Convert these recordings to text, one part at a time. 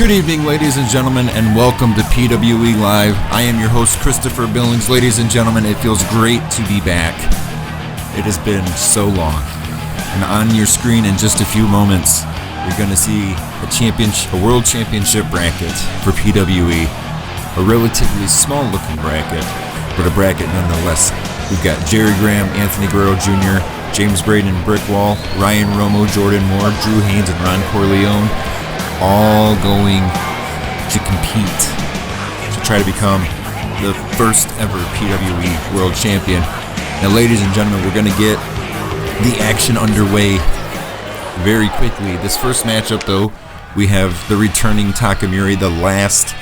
Good evening, ladies and gentlemen, and welcome to PWE Live. I am your host, Christopher Billings. Ladies and gentlemen, it feels great to be back. It has been so long. And on your screen in just a few moments, you're going to see a world championship bracket for PWE. A relatively small-looking bracket, but a bracket nonetheless. We've got Jerry Graham, Anthony Guerrero Jr., James Braden, Brickwall, Ryan Romo, Jordan Moore, Drew Haynes, and Ron Corleone, all going to compete to try to become the first ever PWE World Champion. Now, ladies and gentlemen, we're going to get the action underway very quickly. This first matchup, though, we have the returning Takamori, the last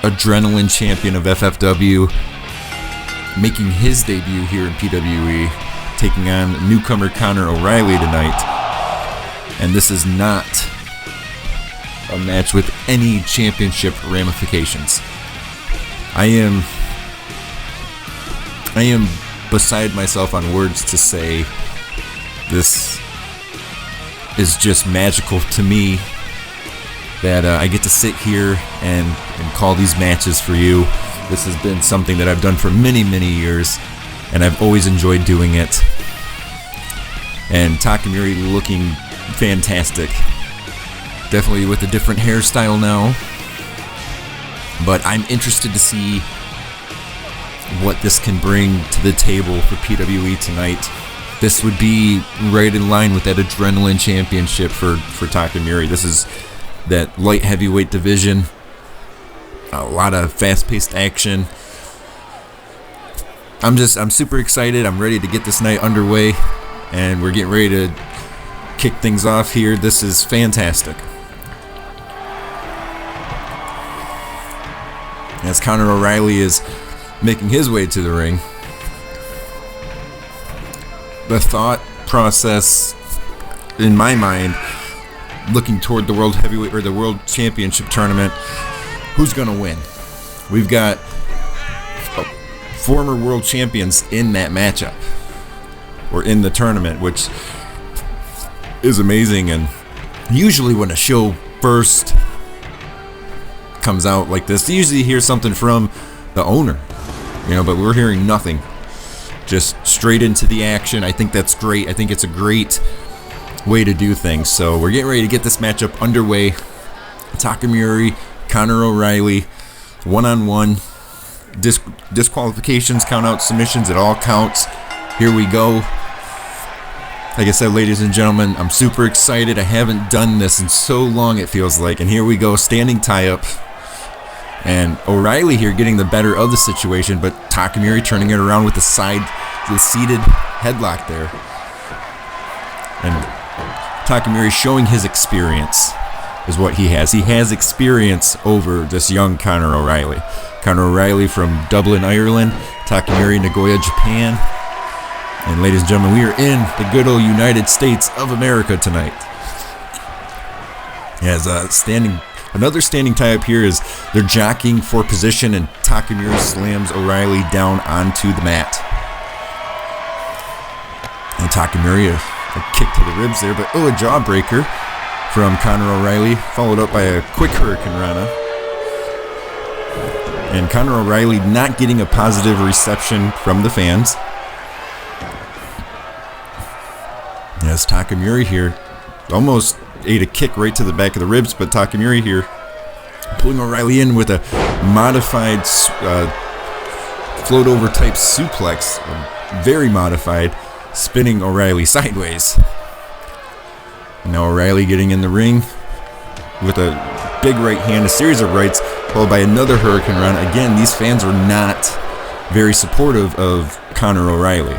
Adrenaline champion of FFW, making his debut here in PWE, taking on newcomer Connor O'Reilly tonight. And this is not a match with any championship ramifications. I am beside myself on words to say this is just magical to me that I get to sit here and call these matches for you. This has been something that I've done for many, many years, and I've always enjoyed doing it. And Takamori looking fantastic. Definitely with a different hairstyle now. But I'm interested to see what this can bring to the table for PWE tonight. This would be right in line with that Adrenaline Championship for Takamori. This is that light heavyweight division. A lot of fast-paced action. I'm super excited. I'm ready to get this night underway. And we're getting ready to kick things off here. This is fantastic. As Connor O'Reilly is making his way to the ring, the thought process in my mind, looking toward the World Heavyweight or the World Championship tournament, who's going to win? We've got former world champions in that matchup or in the tournament, which is amazing. And usually when a show first comes out like this, you usually hear something from the owner, but we're hearing nothing. Just straight into the action. I think that's great. I think it's a great way to do things. So we're getting ready to get this matchup underway. Takamori, Connor O'Reilly, one-on-one. Disqualifications, count-out submissions, it all counts. Here we go. Like I said, ladies and gentlemen, I'm super excited. I haven't done this in so long, it feels like. And here we go, standing tie-up. And O'Reilly here getting the better of the situation, but Takamori turning it around with the seated headlock there. And Takamori showing his experience is what he has. He has experience over this young Connor O'Reilly. Connor O'Reilly from Dublin, Ireland. Takamori, Nagoya, Japan. And ladies and gentlemen, we are in the good old United States of America tonight. As another standing tie-up here is they're jockeying for position, and Takamori slams O'Reilly down onto the mat. And Takamori, a kick to the ribs there, but a jawbreaker from Connor O'Reilly, followed up by a quick Hurricane Rana. And Connor O'Reilly not getting a positive reception from the fans. As Takamori here almost ate a kick right to the back of the ribs, but Takamori here pulling O'Reilly in with a modified float over type suplex, very modified, spinning O'Reilly sideways. Now O'Reilly getting in the ring with a big right hand, a series of rights, followed by another Hurricane Run. Again, these fans are not very supportive of Connor O'Reilly.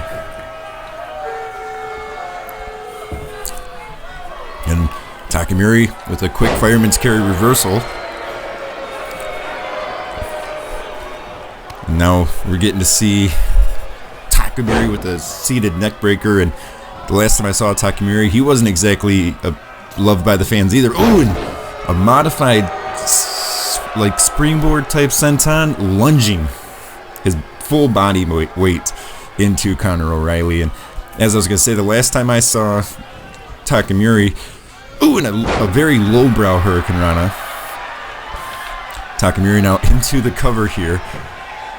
And Takamori with a quick fireman's carry reversal. And now we're getting to see Takamori with a seated neck breaker. And the last time I saw Takamori, he wasn't exactly loved by the fans either. Oh, and a modified springboard type senton, lunging his full body weight into Connor O'Reilly. And as I was going to say, the last time I saw Takamori, Ooh, and a very lowbrow Hurricane Rana. Takamori now into the cover here.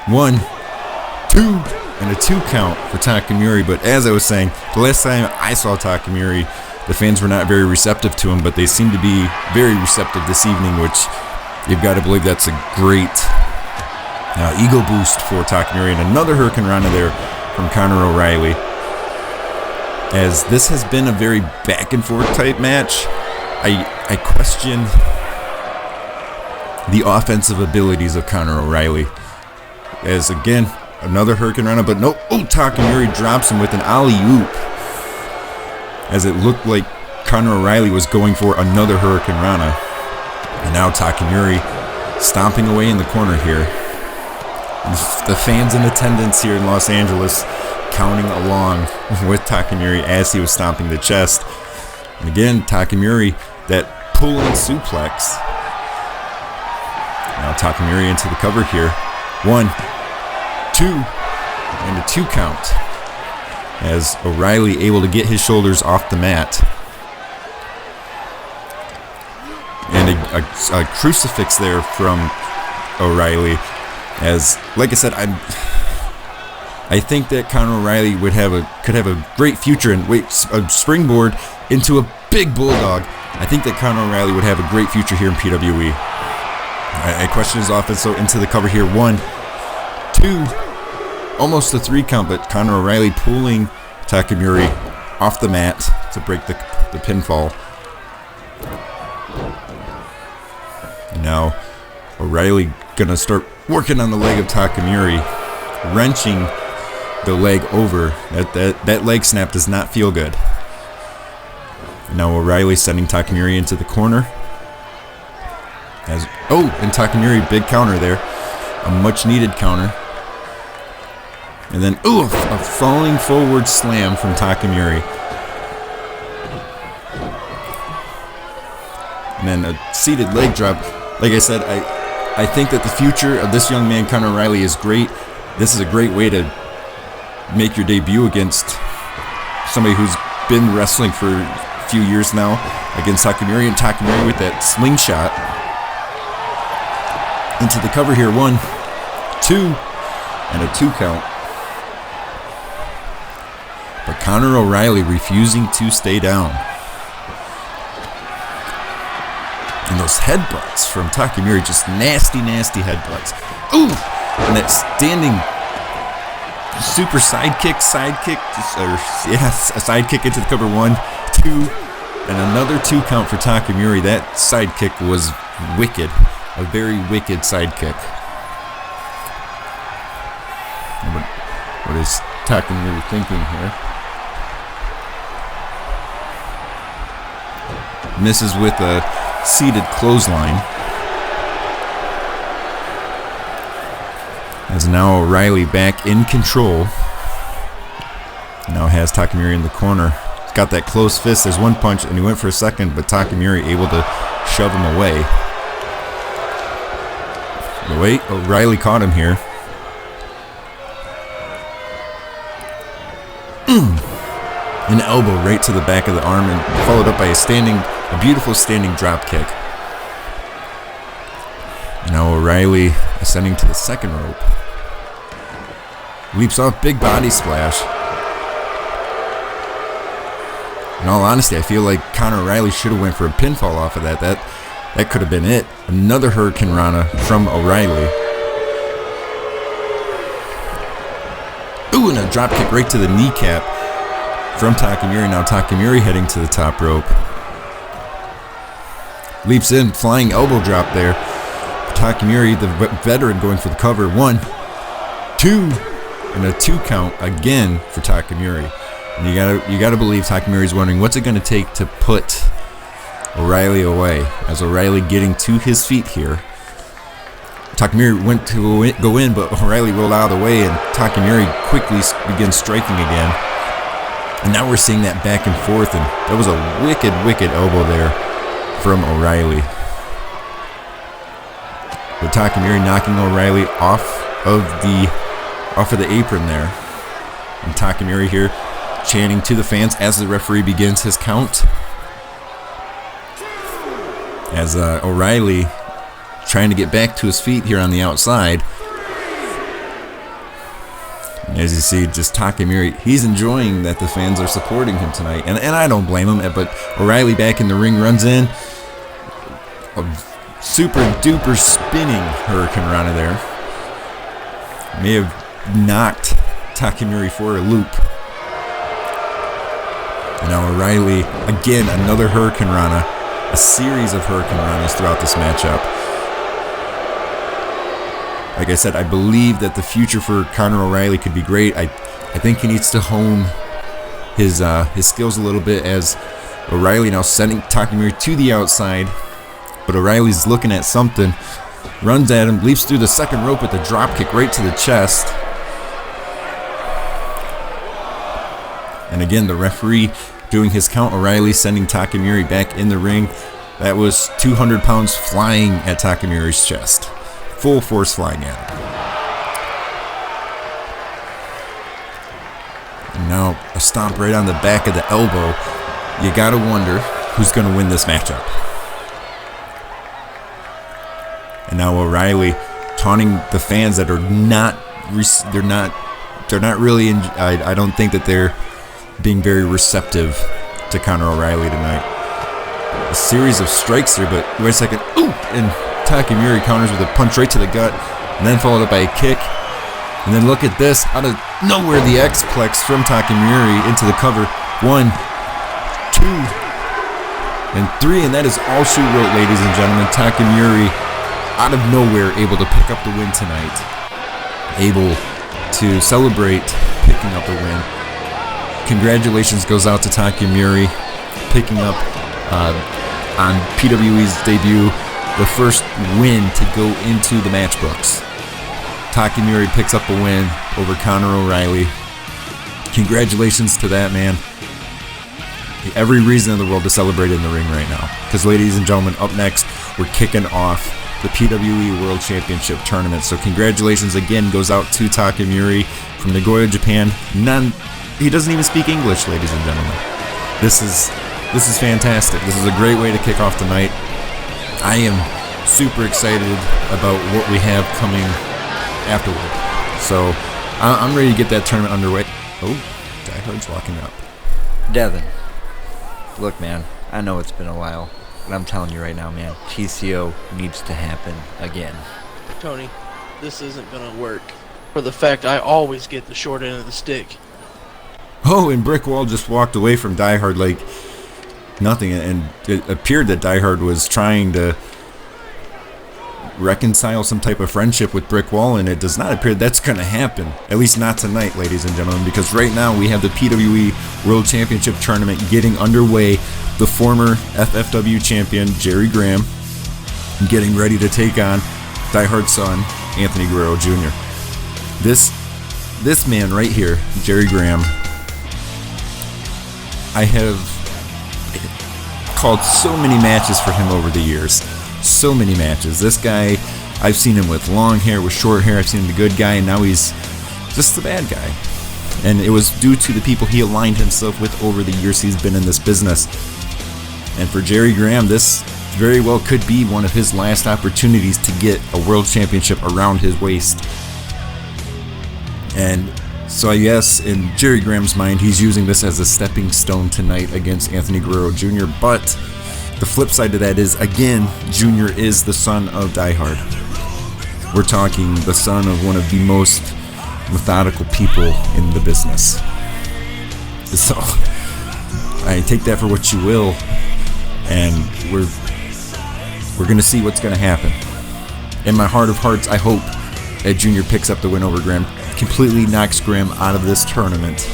1, 2, and a 2 count for Takamori. But as I was saying, the last time I saw Takamori, the fans were not very receptive to him, but they seem to be very receptive this evening, which you've got to believe that's a great ego boost for Takamori. And another Hurricane Rana there from Conor O'Reilly. As this has been a very back and forth type match, I question the offensive abilities of Conor O'Reilly. As again, another Hurricane Rana, but no, Takamori drops him with an alley-oop. As it looked like Conor O'Reilly was going for another Hurricane Rana. And now Takamori stomping away in the corner here. The fans in attendance here in Los Angeles counting along with Takamori as he was stomping the chest. And again, Takamori, that pulling suplex. Now Takamori into the cover here. 1, 2, and a 2 count. As O'Reilly able to get his shoulders off the mat. And a crucifix there from O'Reilly. As, like I said, I think that Conor O'Reilly could have a great future and a springboard into a big bulldog. I think that Conor O'Reilly would have a great future here in PWE. I question his offense, so into the cover here. 1, 2. Almost a 3 count, but Conor O'Reilly pulling Takamori off the mat to break the pinfall. And now O'Reilly gonna start working on the leg of Takamori, wrenching the leg over. That leg snap does not feel good. And now O'Reilly sending Takamori into the corner. And Takamori, big counter there, a much needed counter. And then, a falling forward slam from Takamori. And then a seated leg drop. Like I said, I think that the future of this young man, Conor O'Reilly, is great. This is a great way to make your debut against somebody who's been wrestling for a few years now, against Takamori. And Takamori with that slingshot. Into the cover here. 1, 2, and a 2 count. But Conor O'Reilly refusing to stay down. And those headbutts from Takamori, just nasty, nasty headbutts. Ooh! And that standing super sidekick, a sidekick into the cover. 1, 2, and another 2 count for Takamori. That sidekick was wicked. A very wicked sidekick. What is Takamori thinking here? Misses with a seated clothesline. As now O'Reilly back in control. Now has Takamori in the corner. He's got that closed fist. There's one punch and he went for a second, but Takamori able to shove him away. O'Reilly caught him here. An elbow right to the back of the arm and followed up by a beautiful standing drop kick. Now O'Reilly ascending to the second rope. Leaps off, big body splash. In all honesty, I feel like Conor O'Reilly should have went for a pinfall off of that. That could have been it. Another Hurricane Rana from O'Reilly. Ooh, and a drop kick right to the kneecap from Takamori. Now Takamori heading to the top rope. Leaps in, flying elbow drop there. Takamori, the veteran, going for the cover. 1, 2, and a 2 count again for Takamori. And you gotta believe Takamori's wondering what's it gonna take to put O'Reilly away. As O'Reilly getting to his feet here. Takamori went to go in, but O'Reilly rolled out of the way, and Takamori quickly begins striking again. And now we're seeing that back and forth, and that was a wicked, wicked elbow there from O'Reilly. But Takamori knocking O'Reilly off of the apron there. And Takamori here chanting to the fans as the referee begins his count. as O'Reilly trying to get back to his feet here on the outside. As you see, just Takamori, he's enjoying that the fans are supporting him tonight. And I don't blame him, but O'Reilly back in the ring runs in. A super duper spinning Hurricane Rana there. May have knocked Takamori for a loop. And now O'Reilly, again, another Hurricane Rana. A series of Hurricane Ranas throughout this matchup. Like I said, I believe that the future for Conor O'Reilly could be great. I think he needs to hone his skills a little bit, as O'Reilly now sending Takamori to the outside. But O'Reilly's looking at something, runs at him, leaps through the second rope with a drop kick right to the chest. And again, the referee doing his count. O'Reilly sending Takamori back in the ring. That was 200 pounds flying at Takamori's chest. Full force flying at him. And now a stomp right on the back of the elbow. You gotta wonder who's gonna win this matchup. And now O'Reilly taunting the fans that are not really I don't think that they're being very receptive to Conor O'Reilly tonight. A series of strikes there, but wait a second. Ooh! And Takamori counters with a punch right to the gut, and then followed up by a kick. And then look at this. Out of nowhere, the X-Plex from Takamori into the cover. 1, 2, and 3. And that is all she wrote, ladies and gentlemen. Takamori, out of nowhere, able to pick up the win tonight. Able to celebrate picking up the win. Congratulations goes out to Takamori, picking up on PWE's debut the first win to go into the match books. Takamori picks up a win over Conor O'Reilly. Congratulations to that man. Every reason in the world to celebrate in the ring right now. Because, ladies and gentlemen, up next, we're kicking off the PWE World Championship Tournament. So congratulations again goes out to Takamori from Nagoya, Japan. He doesn't even speak English, ladies and gentlemen. This is fantastic. This is a great way to kick off the night. I am super excited about what we have coming afterward. So I'm ready to get that tournament underway. Oh, Die Hard's walking up. Devin, look, man, I know it's been a while, but I'm telling you right now, man, TCO needs to happen again. Tony, this isn't gonna work. For the fact I always get the short end of the stick. Oh, and Brick Wall just walked away from Die Hard like nothing, and it appeared that Die Hard was trying to reconcile some type of friendship with Brick Wall, and it does not appear that's going to happen. At least not tonight, ladies and gentlemen, because right now we have the PWE World Championship Tournament getting underway. The former FFW champion, Jerry Graham, getting ready to take on Die Hard's son, Anthony Guerrero Jr. This man right here, Jerry Graham, I have called so many matches for him over the years. So many matches. This guy, I've seen him with long hair, with short hair. I've seen him the good guy, and now he's just the bad guy. And it was due to the people he aligned himself with over the years he's been in this business. And for Jerry Graham, this very well could be one of his last opportunities to get a world championship around his waist. And so I guess in Jerry Graham's mind, he's using this as a stepping stone tonight against Anthony Guerrero Jr. But the flip side to that is, again, Jr. is the son of Die Hard. We're talking the son of one of the most methodical people in the business. So I take that for what you will, and we're going to see what's going to happen. In my heart of hearts, I hope that Jr. picks up the win over Graham, completely knocks Graham out of this tournament.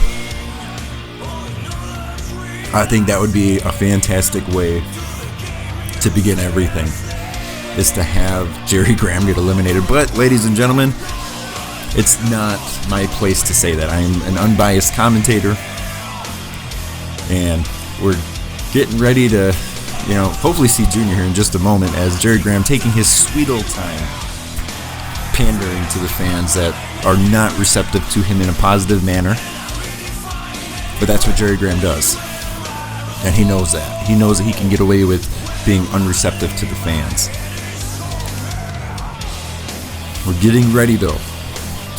I think that would be a fantastic way to begin everything, is to have Jerry Graham get eliminated. But, ladies and gentlemen, it's not my place to say that. I am an unbiased commentator, and we're getting ready to, hopefully see Junior here in just a moment, as Jerry Graham taking his sweet old time pandering to the fans that are not receptive to him in a positive manner. But that's what Jerry Graham does, and he knows that. He knows that he can get away with being unreceptive to the fans. We're getting ready, though,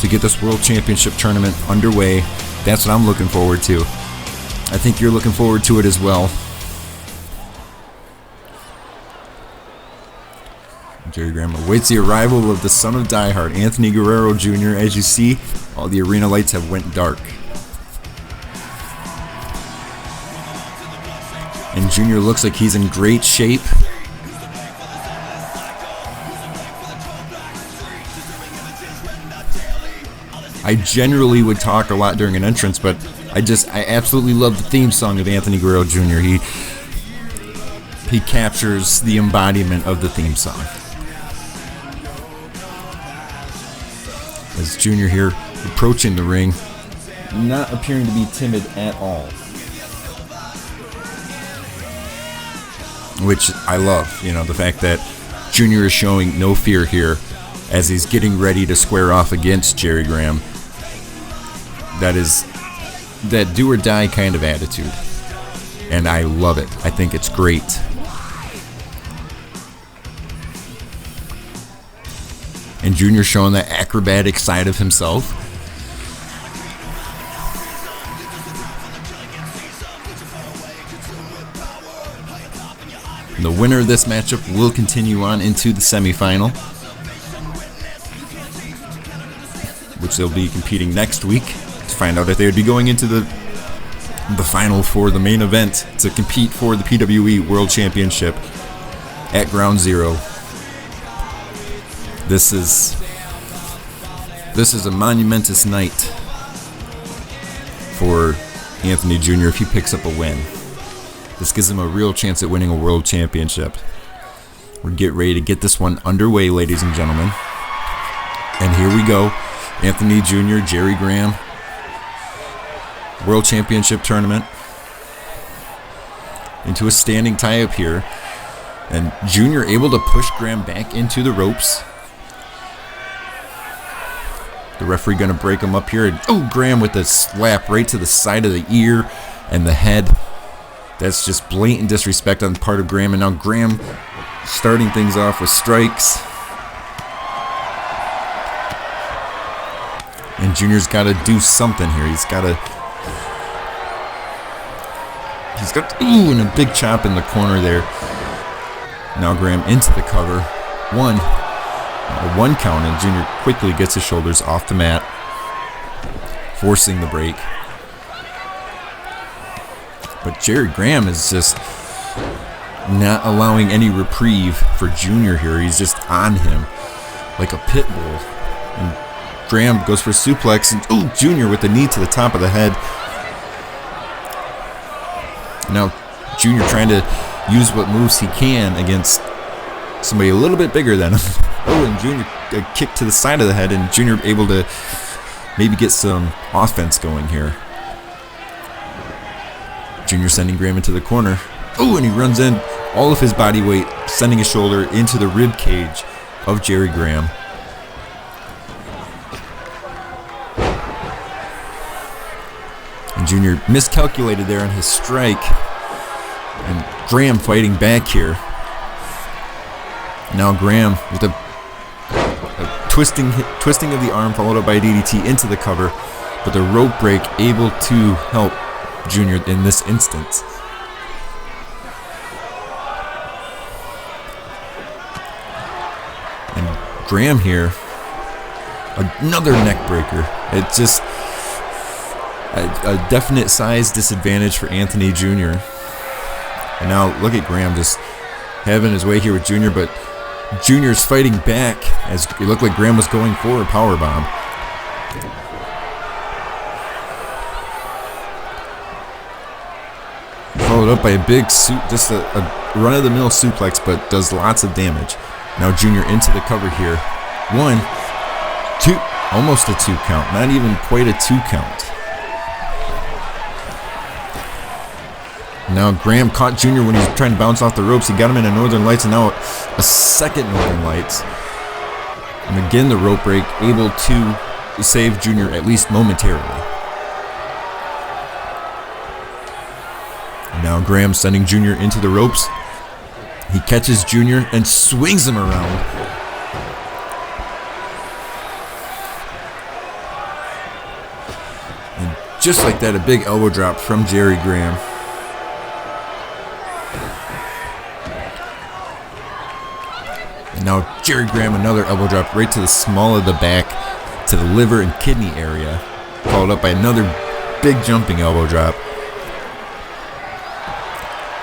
to get this World Championship tournament underway. That's what I'm looking forward to. I think you're looking forward to it as well. Jerry Graham awaits the arrival of the son of Die Hard, Anthony Guerrero Jr. As you see, all the arena lights have went dark. And Junior looks like he's in great shape. I generally would talk a lot during an entrance, but I absolutely love the theme song of Anthony Guerrero Jr. He captures the embodiment of the theme song. As Junior here approaching the ring, not appearing to be timid at all. Which I love, the fact that Junior is showing no fear here as he's getting ready to square off against Jerry Graham. That is that do or die kind of attitude. And I love it. I think it's great. And Junior showing that acrobatic side of himself. And the winner of this matchup will continue on into the semifinal, which they'll be competing next week to find out if they would be going into the final for the main event to compete for the PWE World Championship at Ground Zero. This is a monumentous night for Anthony Jr. if he picks up a win. This gives him a real chance at winning a world championship. We're getting ready to get this one underway, ladies and gentlemen. And here we go. Anthony Jr., Jerry Graham, World Championship Tournament. Into a standing tie-up here. And Jr. able to push Graham back into the ropes. The referee going to break him up here. And, Graham with a slap right to the side of the ear and the head. That's just blatant disrespect on the part of Graham. And now Graham starting things off with strikes. And Junior's got to do something here. He's got, and a big chop in the corner there. Now Graham into the cover. One count, and Junior quickly gets his shoulders off the mat, forcing the break. But Jerry Graham is just not allowing any reprieve for Junior here. He's just on him like a pit bull. And Graham goes for a suplex, and Junior with the knee to the top of the head. Now Junior trying to use what moves he can against somebody a little bit bigger than him. And Junior a kick to the side of the head, and Junior able to maybe get some offense going here. Junior sending Graham into the corner. And he runs in all of his body weight, sending his shoulder into the rib cage of Jerry Graham. And Junior miscalculated there on his strike. And Graham fighting back here. Now Graham with a twisting of the arm followed up by a DDT into the cover. But the rope break able to help Junior in this instance. And Graham here, another neck breaker. It's just a definite size disadvantage for Anthony Jr. And now look at Graham just having his way here with Junior, but Junior's fighting back as it looked like Graham was going for a powerbomb. Followed up by a big just a run-of-the-mill suplex, but does lots of damage. Now Junior into the cover here. 1, 2, almost a 2 count. Not even quite a 2 count. Now Graham caught Junior when he was trying to bounce off the ropes. He got him in a Northern Lights, and now a second Northern Lights. And again the rope break, able to save Junior at least momentarily. Now Graham sending Junior into the ropes. He catches Junior and swings him around. And just like that, a big elbow drop from Jerry Graham. And now Jerry Graham, another elbow drop right to the small of the back, to the liver and kidney area, followed up by another big jumping elbow drop.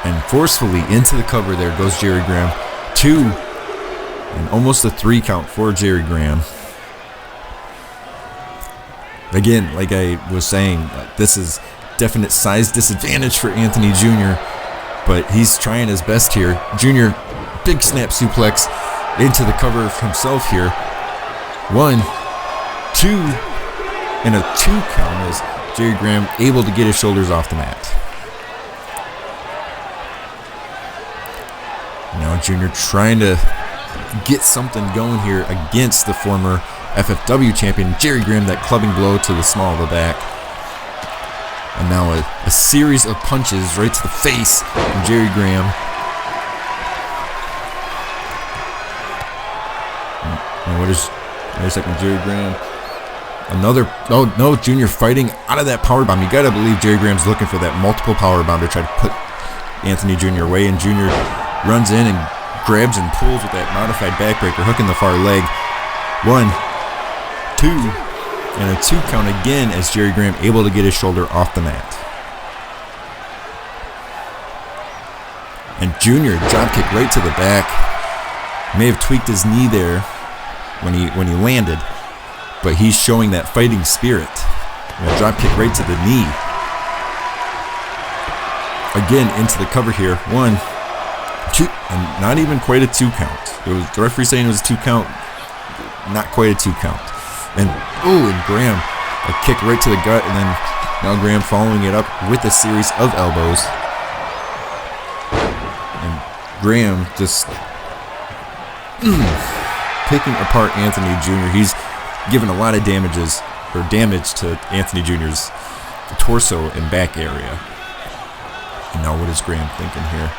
And forcefully into the cover there goes Jerry Graham. 2 and almost a 3 count for Jerry Graham. Again, like I was saying, this is definite size disadvantage for Anthony Jr., but he's trying his best here. Junior, big snap suplex into the cover of himself here. 1, 2, and a 2 count as Jerry Graham able to get his shoulders off the mat. Now Junior trying to get something going here against the former FFW champion Jerry Graham. That clubbing blow to the small of the back. And now a series of punches right to the face from Jerry Graham. And wait a second, Jerry Graham. Another, oh no, Junior fighting out of that powerbomb. You gotta believe Jerry Graham's looking for that multiple powerbomb to try to put Anthony Jr. away, and Junior runs in and grabs and pulls with that modified backbreaker, hooking the far leg. 1, 2, and a 2 count again as Jerry Graham able to get his shoulder off the mat. And Junior dropkick right to the back. May have tweaked his knee there when he landed, but he's showing that fighting spirit. And a dropkick right to the knee. Again into the cover here. 1, 2, and not even quite a 2 count. It was the referee saying it was a 2 count, not quite a 2 count. And and Graham, a kick right to the gut, and then now Graham following it up with a series of elbows. And Graham just picking apart Anthony Jr. He's given a lot of damage to Anthony Jr.'s torso and back area. And now what is Graham thinking here?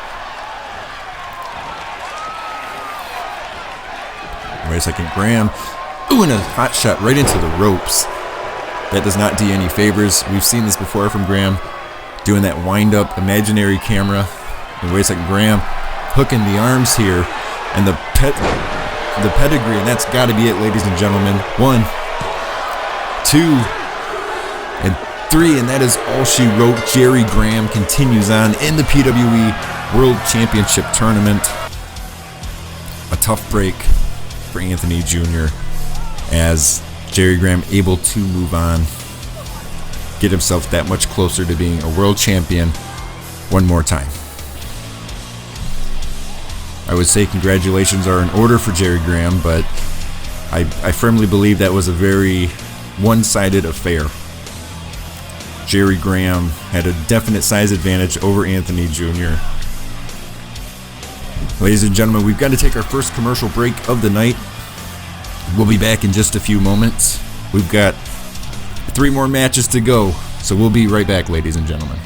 Wait a second, Graham. And a hot shot right into the ropes. That does not do any favors. We've seen this before from Graham, doing that wind-up imaginary camera. And wait a second, Graham hooking the arms here, and the pedigree, and that's got to be it, ladies and gentlemen. 1, 2, and 3, and that is all she wrote. Jerry Graham continues on in the PWE World Championship Tournament. A tough break for Anthony Jr. as Jerry Graham able to move on, get himself that much closer to being a world champion one more time. I would say congratulations are in order for Jerry Graham, but I firmly believe that was a very one-sided affair. Jerry Graham had a definite size advantage over Anthony Jr. Ladies and gentlemen, we've got to take our first commercial break of the night. We'll be back in just a few moments. We've got 3 more matches to go, so we'll be right back, ladies and gentlemen.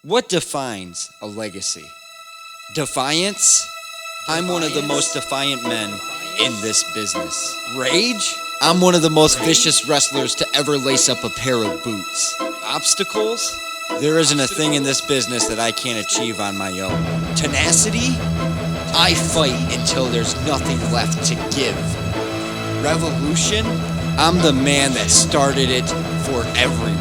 What defines a legacy? Defiance? I'm one of the most defiant men in this business. Rage? I'm one of the most vicious wrestlers to ever lace up a pair of boots. Obstacles? There isn't a thing in this business that I can't achieve on my own. Tenacity? I fight until there's nothing left to give. Revolution? I'm the man that started it for everyone.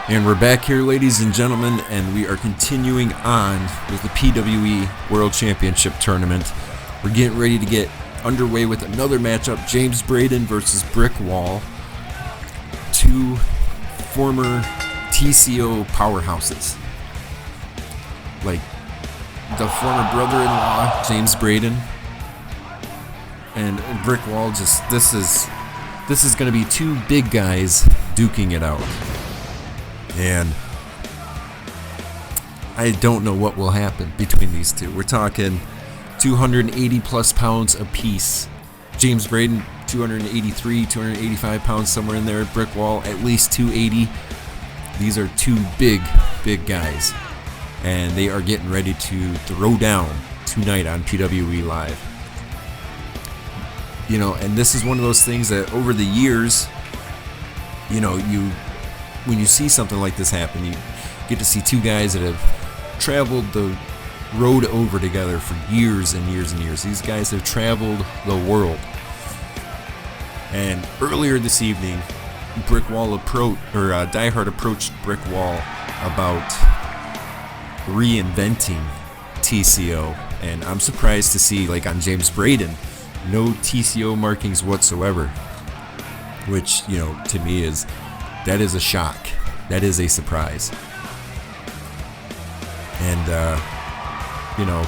And we're back here, ladies and gentlemen, and we are continuing on with the PWE World Championship Tournament. We're getting ready to get underway with another matchup, James Braden versus Brick Wall. 2 former TCO powerhouses. Like the former brother-in-law, James Braden, And Brick Wall this is going to be two big guys duking it out. And I don't know what will happen between these two. We're talking 280 plus pounds apiece. James Braden, 283, 285 pounds, somewhere in there. Brick Wall, at least 280. These are two big guys. And they are getting ready to throw down tonight on PWE Live. You know, and this is one of those things that over the years, you know, when you see something like this happen, you get to see two guys that have traveled the road over together for years and years and years. These guys have traveled the world. And earlier this evening, Die Hard approached Brick Wall about reinventing TCO, and I'm surprised to see, like on James Braden, no TCO markings whatsoever, which, you know, to me that is a shock. That is a surprise. And you know,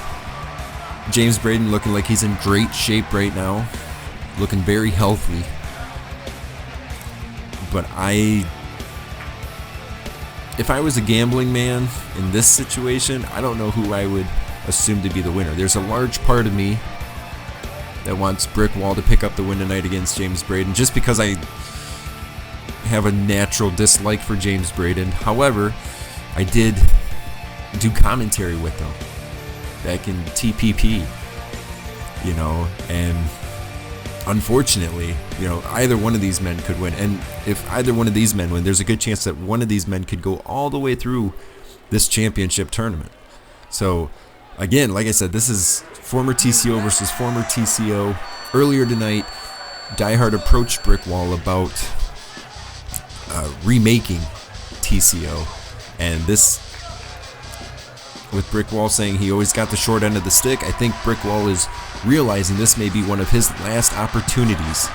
James Braden looking like he's in great shape right now, looking very healthy. But if I was a gambling man in this situation, I don't know who I would assume to be the winner. There's a large part of me that wants Brick Wall to pick up the win tonight against James Braden, just because I have a natural dislike for James Braden. However, I did do commentary with him back in TPP, you know, and unfortunately, you know, either one of these men could win. And if either one of these men win, there's a good chance that one of these men could go all the way through this championship tournament. So again, like I said, this is former TCO versus former TCO. Earlier tonight, Die Hard approached Brick Wall about remaking TCO, and this, with Brick Wall saying he always got the short end of the stick, I think Brick Wall is realizing this may be one of his last opportunities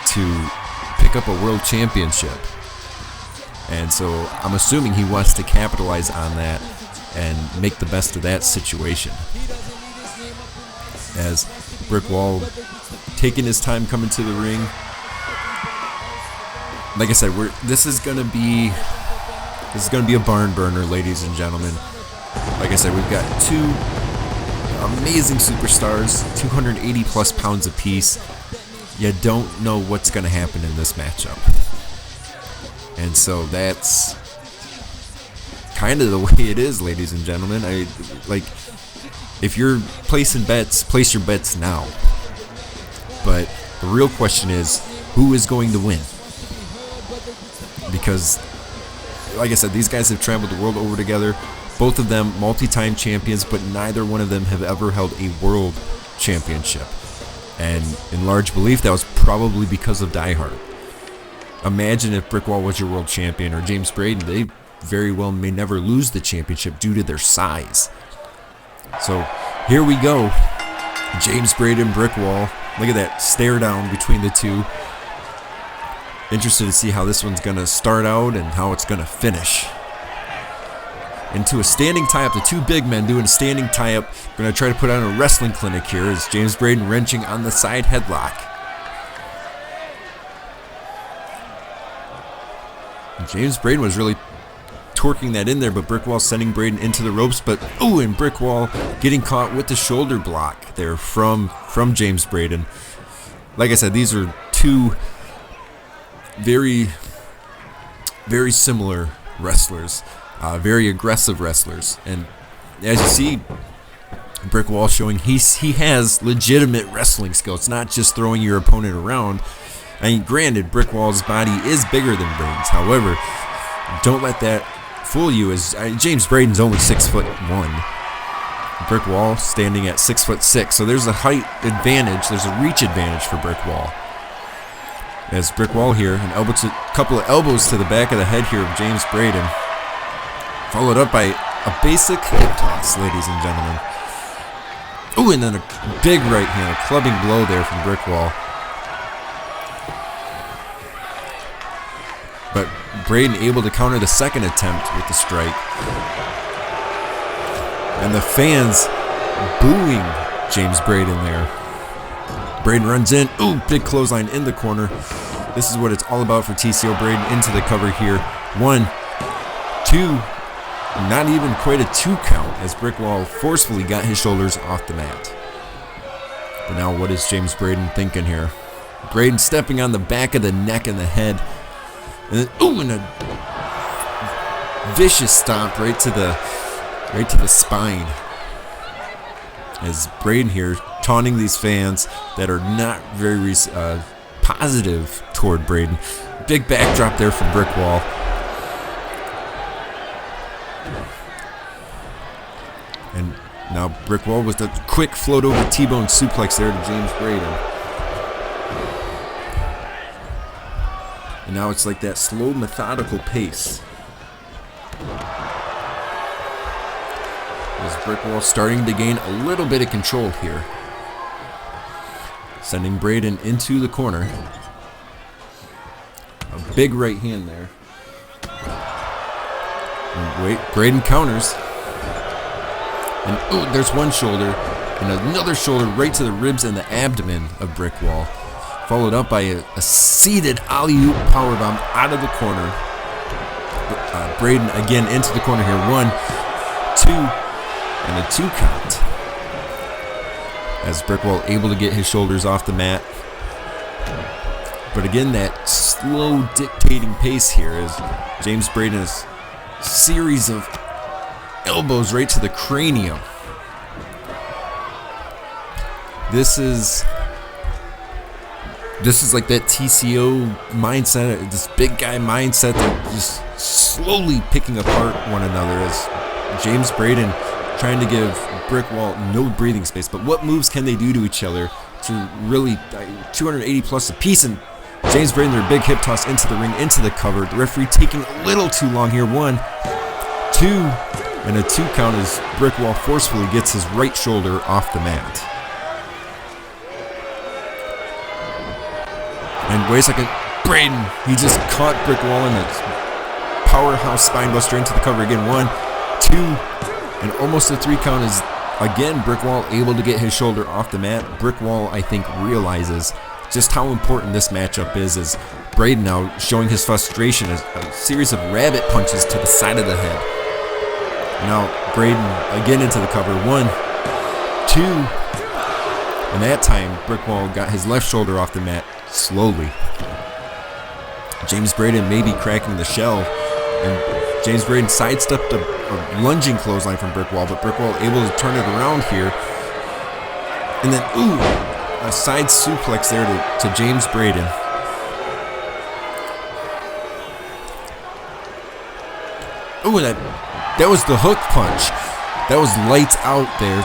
to pick up a world championship. And so I'm assuming he wants to capitalize on that and make the best of that situation. As Brick Wall taking his time coming to the ring. Like I said, this is gonna be a barn burner, ladies and gentlemen. Like I said, we've got two amazing superstars, 280 plus pounds apiece. You don't know what's gonna happen in this matchup. And so that's kind of the way it is, ladies and gentlemen. If you're placing bets, place your bets now. But the real question is, who is going to win? Because, like I said, these guys have traveled the world over together. Both of them multi-time champions, but neither one of them have ever held a world championship. And in large belief, that was probably because of Die Hard. Imagine if Brick Wall was your world champion, or James Braden. They very well may never lose the championship due to their size. So here we go. James Braden, Brick Wall. Look at that stare down between the two. Interested to see how this one's going to start out and how it's going to finish. Into a standing tie-up. The two big men doing a standing tie-up. Going to try to put on a wrestling clinic here as James Braden wrenching on the side headlock. And James Braden was really torquing that in there, but Brick Wall sending Braden into the ropes. But, ooh, and Brick Wall getting caught with the shoulder block there from James Braden. Like I said, these are two very, very similar wrestlers. Very aggressive wrestlers. And as you see, Brick Wall showing he has legitimate wrestling skill. It's not just throwing your opponent around. I mean, granted, Brick Wall's body is bigger than Braden's. However, don't let that fool you. As James Braden's only 6'1". Brick Wall standing at 6'6". So there's a height advantage. There's a reach advantage for Brick Wall. As Brick Wall here, a couple of elbows to the back of the head here of James Braden. Followed up by a basic hip toss, ladies and gentlemen. Ooh, and then a big right hand, a clubbing blow there from Brick Wall. But Braden able to counter the second attempt with the strike. And the fans booing James Braden there. Braden runs in. Ooh, big clothesline in the corner. This is what it's all about for TCO. Braden into the cover here. 1, 2, not even quite a 2 count as Brickwall forcefully got his shoulders off the mat. But now what is James Braden thinking here? Braden stepping on the back of the neck and the head. And then, ooh, and a vicious stomp right to the spine. As Braden here taunting these fans that are not very positive toward Braden. Big backdrop there from Brickwall. And now Brickwall with a quick float over T-bone suplex there to James Braden. And now it's like that slow, methodical pace. As Brickwall starting to gain a little bit of control here. Sending Braden into the corner. A big right hand there. And wait, Braden counters. And ooh, there's one shoulder. And another shoulder right to the ribs and the abdomen of Brickwall. Followed up by a seated alley-oop powerbomb out of the corner. Braden again into the corner here. 1, 2, and a 2 count. As Brickwall able to get his shoulders off the mat. But again, that slow dictating pace here as James Braden has a series of elbows right to the cranium. This is like that TCO mindset, this big guy mindset that just slowly picking apart one another as James Braden trying to give Brickwall no breathing space. But what moves can they do to each other to really 280 plus a piece? And James Braden, their big hip toss into the ring, into the cover. The referee taking a little too long here. 1, 2, and a 2 count as Brickwall forcefully gets his right shoulder off the mat. And wait a second, Braden, he just caught Brickwall in a powerhouse spinebuster into the cover again. 1, 2, and almost a 3 count is again Brickwall able to get his shoulder off the mat. Brickwall, I think, realizes just how important this matchup is as Braden now showing his frustration as a series of rabbit punches to the side of the head. Now Braden again into the cover. 1, 2, and that time Brickwall got his left shoulder off the mat slowly. James Braden may be cracking the shell, and James Braden sidestepped a lunging clothesline from Brickwall, but Brickwall able to turn it around here. And then, ooh, a side suplex there to James Braden. Ooh, that was the hook punch. That was lights out there.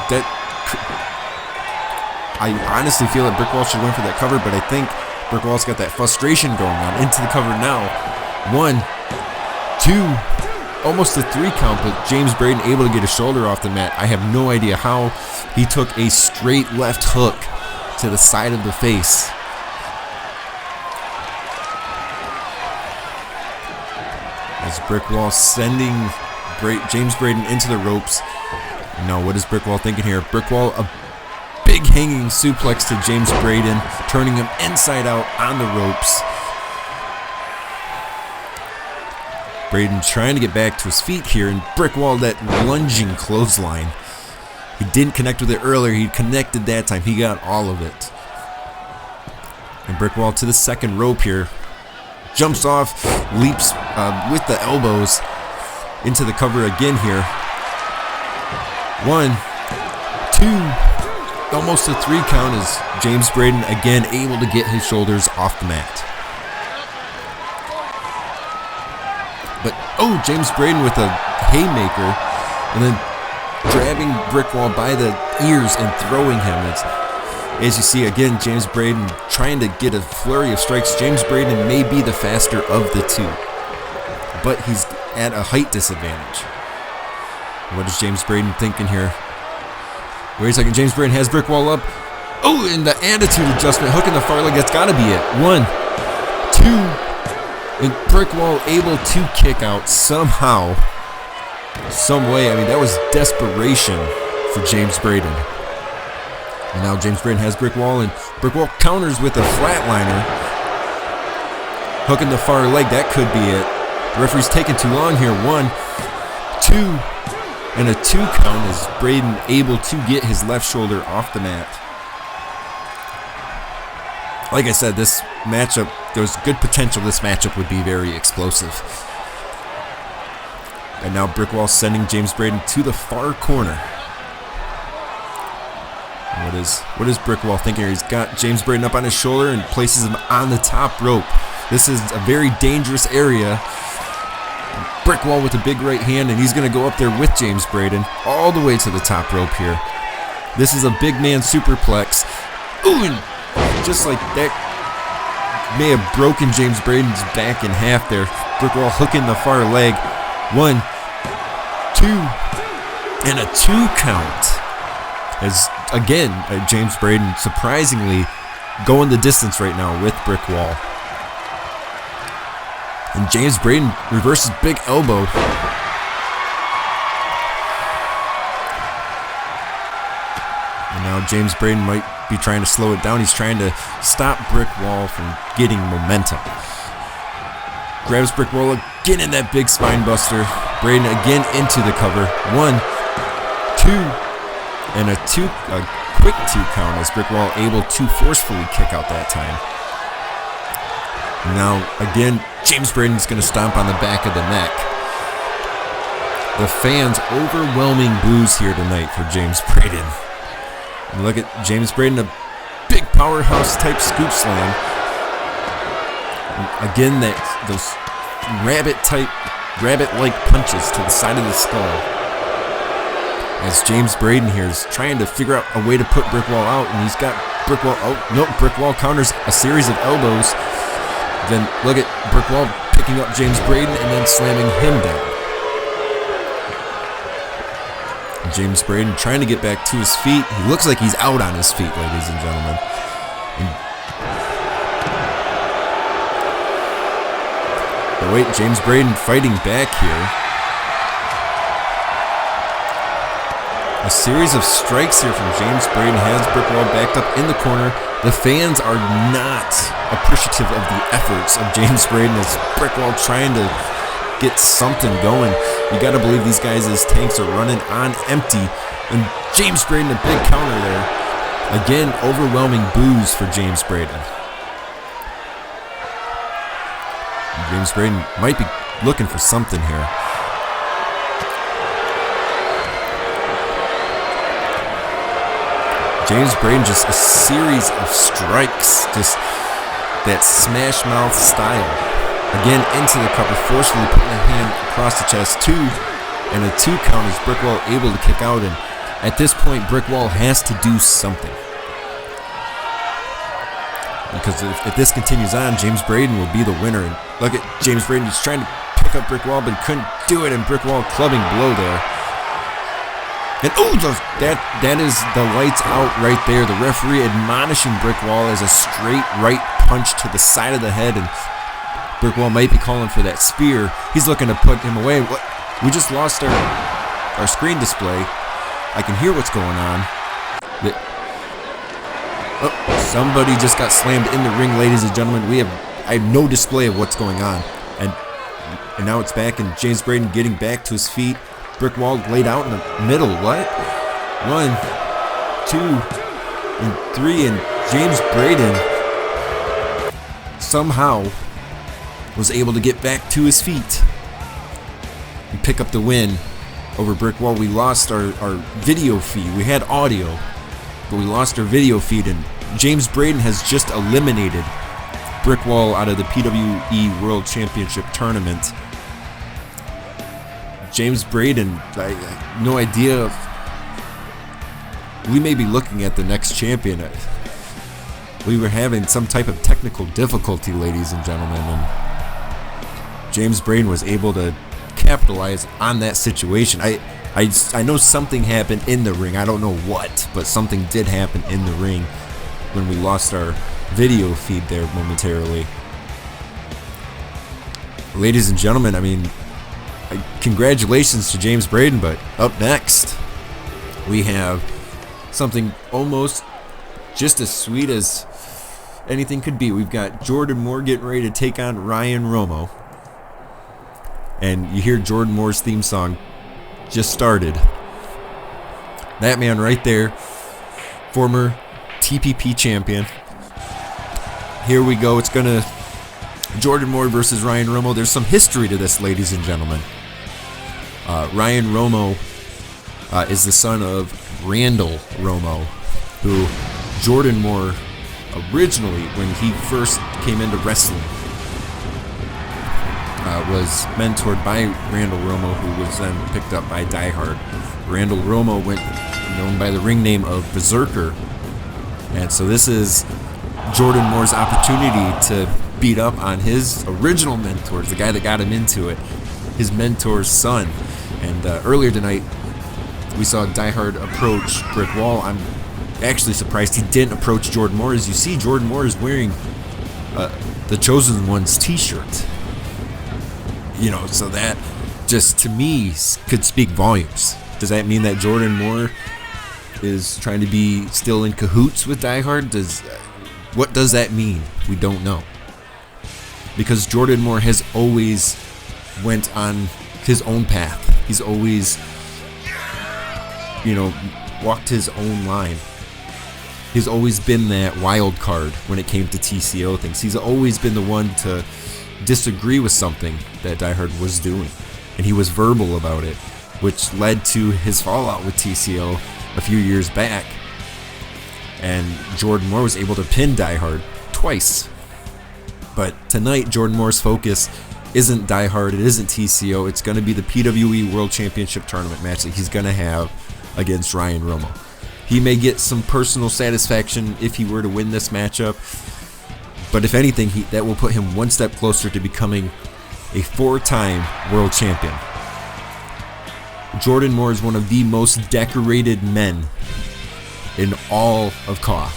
I honestly feel that Brickwall should win for that cover, but I think Brickwall's got that frustration going on. Into the cover now. 1, 2, almost a 3 count, but James Braden able to get his shoulder off the mat. I have no idea how. He took a straight left hook to the side of the face. As Brickwall sending James Braden into the ropes. Now what is Brickwall thinking here? Brickwall, a big hanging suplex to James Braden, turning him inside out on the ropes. Braden trying to get back to his feet here, and Brickwall, that lunging clothesline. He didn't connect with it earlier. He connected that time. He got all of it. And Brickwall to the second rope here. Jumps off, leaps with the elbows into the cover again here. 1, 2, almost a 3 count as James Braden again able to get his shoulders off the mat. But, oh, James Braden with a haymaker and then grabbing Brickwall by the ears and throwing him. As you see, again, James Braden trying to get a flurry of strikes. James Braden may be the faster of the two, but he's at a height disadvantage. What is James Braden thinking here? Wait a second, James Braden has Brickwall up. Oh, and the attitude adjustment, hooking the far leg, that's got to be it. 1, 2, and Brickwall able to kick out somehow, some way. I mean, that was desperation for James Braden. And now James Braden has Brick Wall, and Brick Wall counters with a flatliner. Hooking the far leg, that could be it. The referee's taking too long here. 1, 2, and a 2 count as Braden able to get his left shoulder off the mat. Like I said, this matchup, there's good potential this matchup would be very explosive. And now Brick Wall sending James Braden to the far corner. What is Brick Wall thinking here? He's got James Braden up on his shoulder and places him on the top rope. This is a very dangerous area. Brick Wall with a big right hand, and he's going to go up there with James Braden all the way to the top rope here. This is a big man superplex. Ooh, and just like that, may have broken James Braden's back in half there. Brick Wall hooking the far leg. 1, 2, and a 2 count. As again, James Braden surprisingly going the distance right now with Brick Wall. And James Braden reverses big elbow. And now James Braden might be trying to slow it down. He's trying to stop Brick Wall from getting momentum. Grabs Brick Wall again in that big spine buster. Braden again into the cover. 1, 2, and a quick 2 count as Brick Wall able to forcefully kick out that time. Now again, James Braden's going to stomp on the back of the neck. The fans overwhelming boos here tonight for James Braden. And look at James Braden, a big powerhouse type scoop slam. And again, those rabbit-like punches to the side of the skull. As James Braden here is trying to figure out a way to put Brick Wall out, and he's got Brick Wall out. Nope, Brick Wall counters a series of elbows. Then look at Brick Wall picking up James Braden and then slamming him down. And James Braden trying to get back to his feet. He looks like he's out on his feet, ladies and gentlemen. But wait, James Braden fighting back here. A series of strikes here from James Braden has Brick Wall backed up in the corner. The fans are not appreciative of the efforts of James Braden as Brick Wall trying to get something going. You got to believe these guys' tanks are running on empty. And James Braden, a big counter there. Again, overwhelming boos for James Braden. And James Braden might be looking for something here. James Braden, just a series of strikes, just that smash mouth style. Again, into the cover, forcefully putting a hand across the chest. 2, and a 2 count as Brick Wall able to kick out. And at this point, Brick Wall has to do something. Because if this continues on, James Braden will be the winner. And look at James Braden, he's trying to pick up Brick Wall, but he couldn't do it. And Brick Wall clubbing below there. And that is the lights out right there. The referee admonishing Brick Wall as a straight right punch to the side of the head, and Brick Wall might be calling for that spear. He's looking to put him away. We just lost our screen display. I can hear what's going on. Somebody just got slammed in the ring, ladies and gentlemen. I have no display of what's going on, and now it's back, and James Braden getting back to his feet. Brick Wall laid out in the middle. What? 1, 2, and 3, and James Braden somehow was able to get back to his feet and pick up the win over Brick Wall. We lost our video feed. We had audio, but we lost our video feed, and James Braden has just eliminated Brick Wall out of the PWE World Championship Tournament. James Braden, I have no idea. We may be looking at the next champion. We were having some type of technical difficulty, ladies and gentlemen, and James Braden was able to capitalize on that situation. I know something happened in the ring. I don't know what, but something did happen in the ring when we lost our video feed there momentarily. Ladies and gentlemen, I mean, congratulations to James Braden, but up next we have something almost just as sweet as anything could be. We've got Jordan Moore getting ready to take on Ryan Romo. And you hear Jordan Moore's theme song just started. That man right there, former TPP champion. Here we go. It's going to Jordan Moore versus Ryan Romo. There's some history to this, ladies and gentlemen. Ryan Romo is the son of Randall Romo, who Jordan Moore originally, when he first came into wrestling, was mentored by Randall Romo, who was then picked up by Die Hard. Randall Romo went known by the ring name of Berserker. And so this is Jordan Moore's opportunity to beat up on his original mentors, the guy that got him into it, his mentor's son. And earlier tonight, we saw Die Hard approach Brick Wall. I'm actually surprised he didn't approach Jordan Moore. As you see, Jordan Moore is wearing the Chosen One's t-shirt. You know, so that just, to me, could speak volumes. Does that mean that Jordan Moore is trying to be still in cahoots with Die Hard? What does that mean? We don't know. Because Jordan Moore has always went on his own path. He's always, walked his own line. He's always been that wild card when it came to TCO things. He's always been the one to disagree with something that Die Hard was doing. And he was verbal about it, which led to his fallout with TCO a few years back. And Jordan Moore was able to pin Die Hard twice. But tonight, Jordan Moore's focus isn't Die Hard, it isn't TCO, it's going to be the PWE World Championship Tournament match that he's going to have against Ryan Romo. He may get some personal satisfaction if he were to win this matchup, but if anything, that will put him one step closer to becoming a 4-time world champion. Jordan Moore is one of the most decorated men in all of CAW.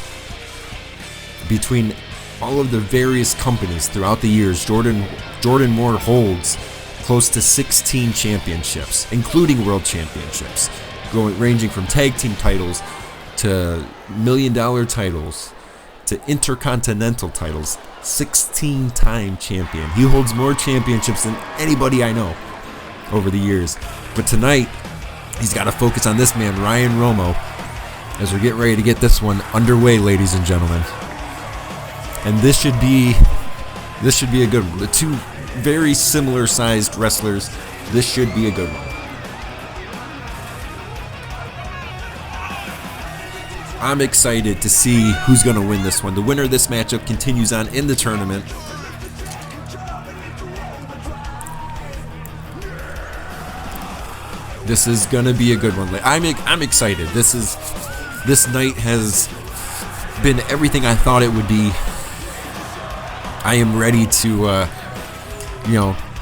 Between all of the various companies throughout the years, Jordan Moore holds close to 16 championships, including world championships, ranging from tag team titles to $1 million titles to intercontinental titles. 16-time champion. He holds more championships than anybody I know over the years. But tonight, he's got to focus on this man, Ryan Romo, as we're getting ready to get this one underway, ladies and gentlemen. And this should be a good one. The two very similar sized wrestlers. This should be a good one. I'm excited to see who's going to win this one. The winner of this matchup continues on in the tournament. This is going to be a good one. I'm excited. This night has been everything I thought it would be. I am ready to,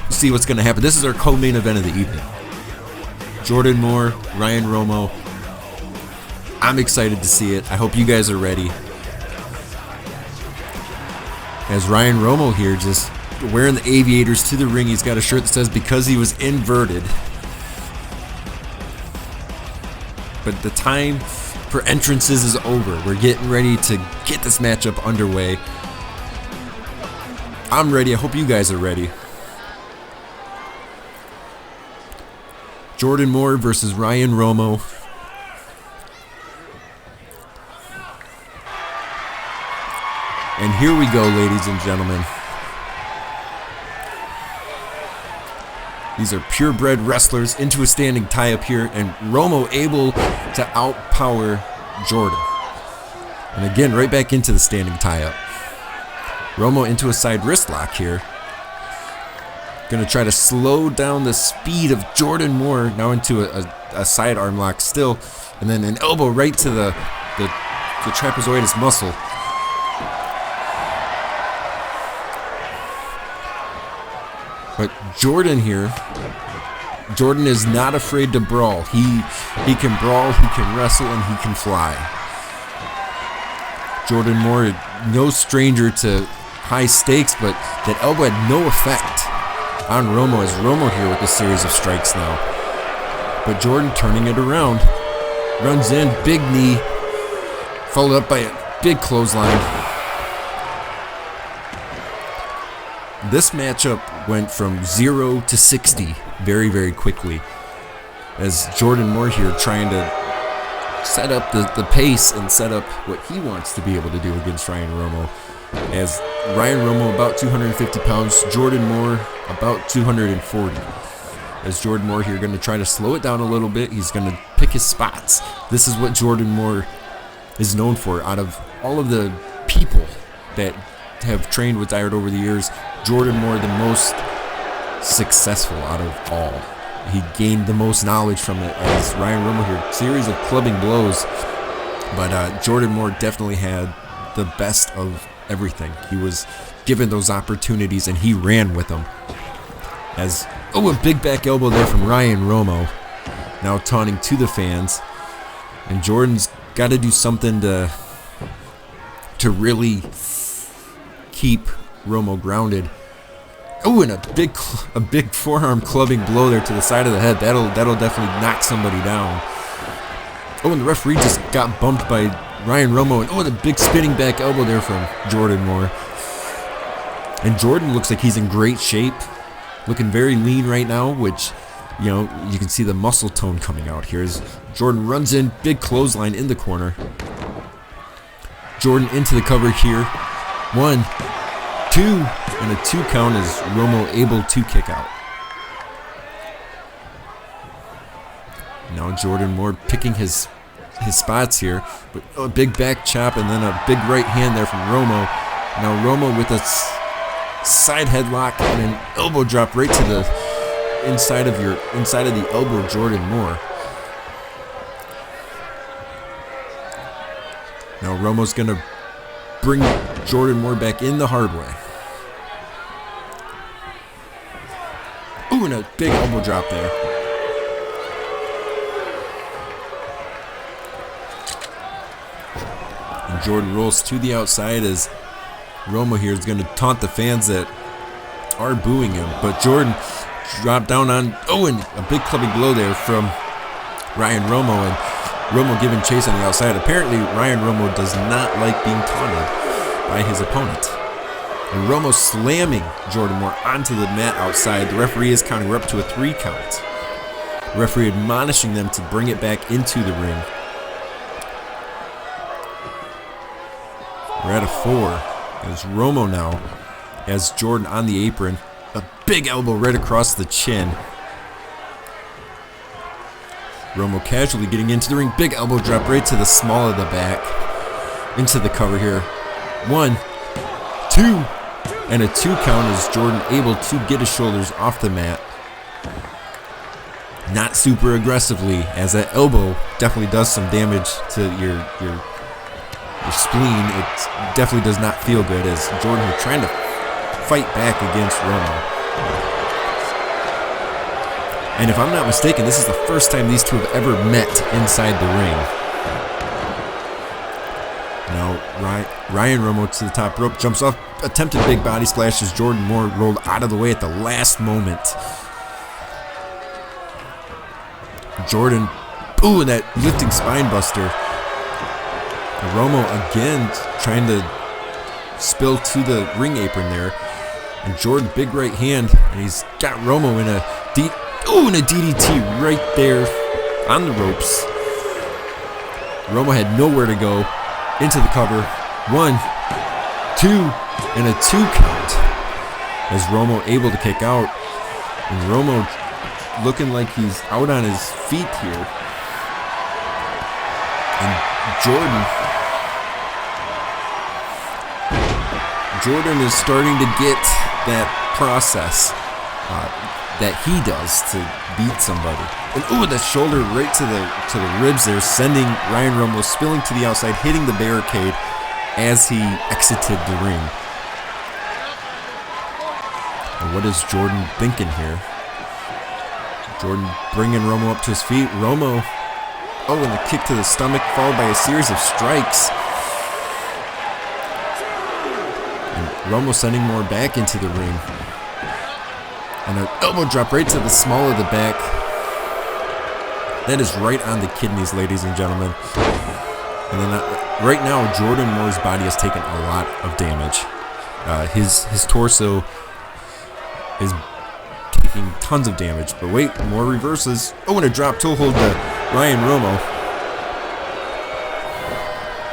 see what's going to happen. This is our co-main event of the evening. Jordan Moore, Ryan Romo. I'm excited to see it. I hope you guys are ready. As Ryan Romo here just wearing the aviators to the ring. He's got a shirt that says because he was inverted. But the time for entrances is over. We're getting ready to get this matchup underway. I'm ready. I hope you guys are ready. Jordan Moore versus Ryan Romo. And here we go, ladies and gentlemen. These are purebred wrestlers into a standing tie-up here, and Romo able to outpower Jordan. And again, right back into the standing tie-up. Romo into a side wrist lock here. Going to try to slow down the speed of Jordan Moore. Now into a side arm lock still. And then an elbow right to the trapezoidus muscle. But Jordan here, Jordan is not afraid to brawl. He can brawl, he can wrestle, and he can fly. Jordan Moore, no stranger to high stakes, but that elbow had no effect on Romo, as Romo here with a series of strikes now. But Jordan turning it around, runs in, big knee, followed up by big clothesline. This matchup went from 0 to 60 very, very quickly, as Jordan Moore here trying to set up the pace and set up what he wants to be able to do against Ryan Romo. As Ryan Romo about 250 pounds, Jordan Moore about 240. As Jordan Moore here going to try to slow it down a little bit. He's going to pick his spots. This is what Jordan Moore is known for. Out of all of the people that have trained with Dyer over the years, Jordan Moore the most successful out of all. He gained the most knowledge from it, as Ryan Romo here, series of clubbing blows. But Jordan Moore definitely had the best of everything. He was given those opportunities and he ran with them. As, a big back elbow there from Ryan Romo. Now taunting to the fans. And Jordan's got to do something to really keep Romo grounded. And a big forearm clubbing blow there to the side of the head. That'll definitely knock somebody down. And the referee just got bumped by Ryan Romo. And the big spinning back elbow there from Jordan Moore. And Jordan looks like he's in great shape. Looking very lean right now, which, you can see the muscle tone coming out here as Jordan runs in, big clothesline in the corner. Jordan into the cover here. 1, 2, and a 2 count is Romo able to kick out. Now Jordan Moore picking his spots here, but a big back chop and then a big right hand there from Romo. Now Romo with a side headlock and an elbow drop right to the inside of the elbow, Jordan Moore. Now Romo's gonna bring Jordan Moore back in the hard way. And a big elbow drop there. And Jordan rolls to the outside as Romo here is going to taunt the fans that are booing him. But Jordan dropped down on, and a big clubbing blow there from Ryan Romo. And Romo giving chase on the outside. Apparently, Ryan Romo does not like being taunted by his opponent. And Romo slamming Jordan Moore onto the mat outside. The referee is counting. We're up to a 3 count. The referee admonishing them to bring it back into the ring. We're at a 4. As Romo now has Jordan on the apron. A big elbow right across the chin. Romo casually getting into the ring. Big elbow drop right to the small of the back. Into the cover here. 1, 2, and a 2 count is Jordan able to get his shoulders off the mat. Not super aggressively, as that elbow definitely does some damage to your spleen. It definitely does not feel good, as Jordan here trying to fight back against Romo. And if I'm not mistaken, this is the first time these two have ever met inside the ring. Now Ryan Romo to the top rope, jumps off, attempted big body splash as Jordan Moore rolled out of the way at the last moment. Jordan, and that lifting spine buster. Romo again trying to spill to the ring apron there. And Jordan, big right hand, and he's got Romo in a DDT right there on the ropes. Romo had nowhere to go. Into the cover. 1, 2, and a 2 count. As Romo able to kick out. And Romo looking like he's out on his feet here. And Jordan is starting to get that process that he does to beat somebody. And the shoulder right to the ribs there, sending Ryan Romo spilling to the outside, hitting the barricade as he exited the ring. And what is Jordan thinking here? Jordan bringing Romo up to his feet. Romo, and a kick to the stomach, followed by a series of strikes. And Romo sending more back into the ring. And an elbow drop right to the small of the back. That is right on the kidneys, ladies and gentlemen. And then right now, Jordan Moore's body has taken a lot of damage. His torso is taking tons of damage. But wait, more reverses. Oh, and a drop toe hold to Ryan Romo.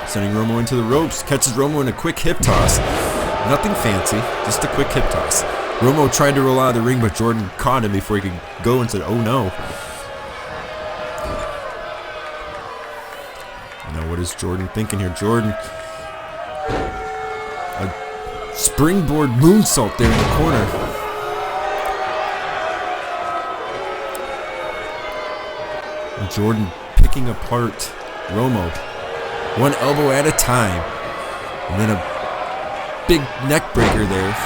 Sending Romo into the ropes. Catches Romo in a quick hip toss. Nothing fancy, just a quick hip toss. Romo tried to roll out of the ring, but Jordan caught him before he could go and said, oh no. Now what is Jordan thinking here? Jordan, a springboard moonsault there in the corner. And Jordan picking apart Romo. One elbow at a time. And then a big neck breaker there.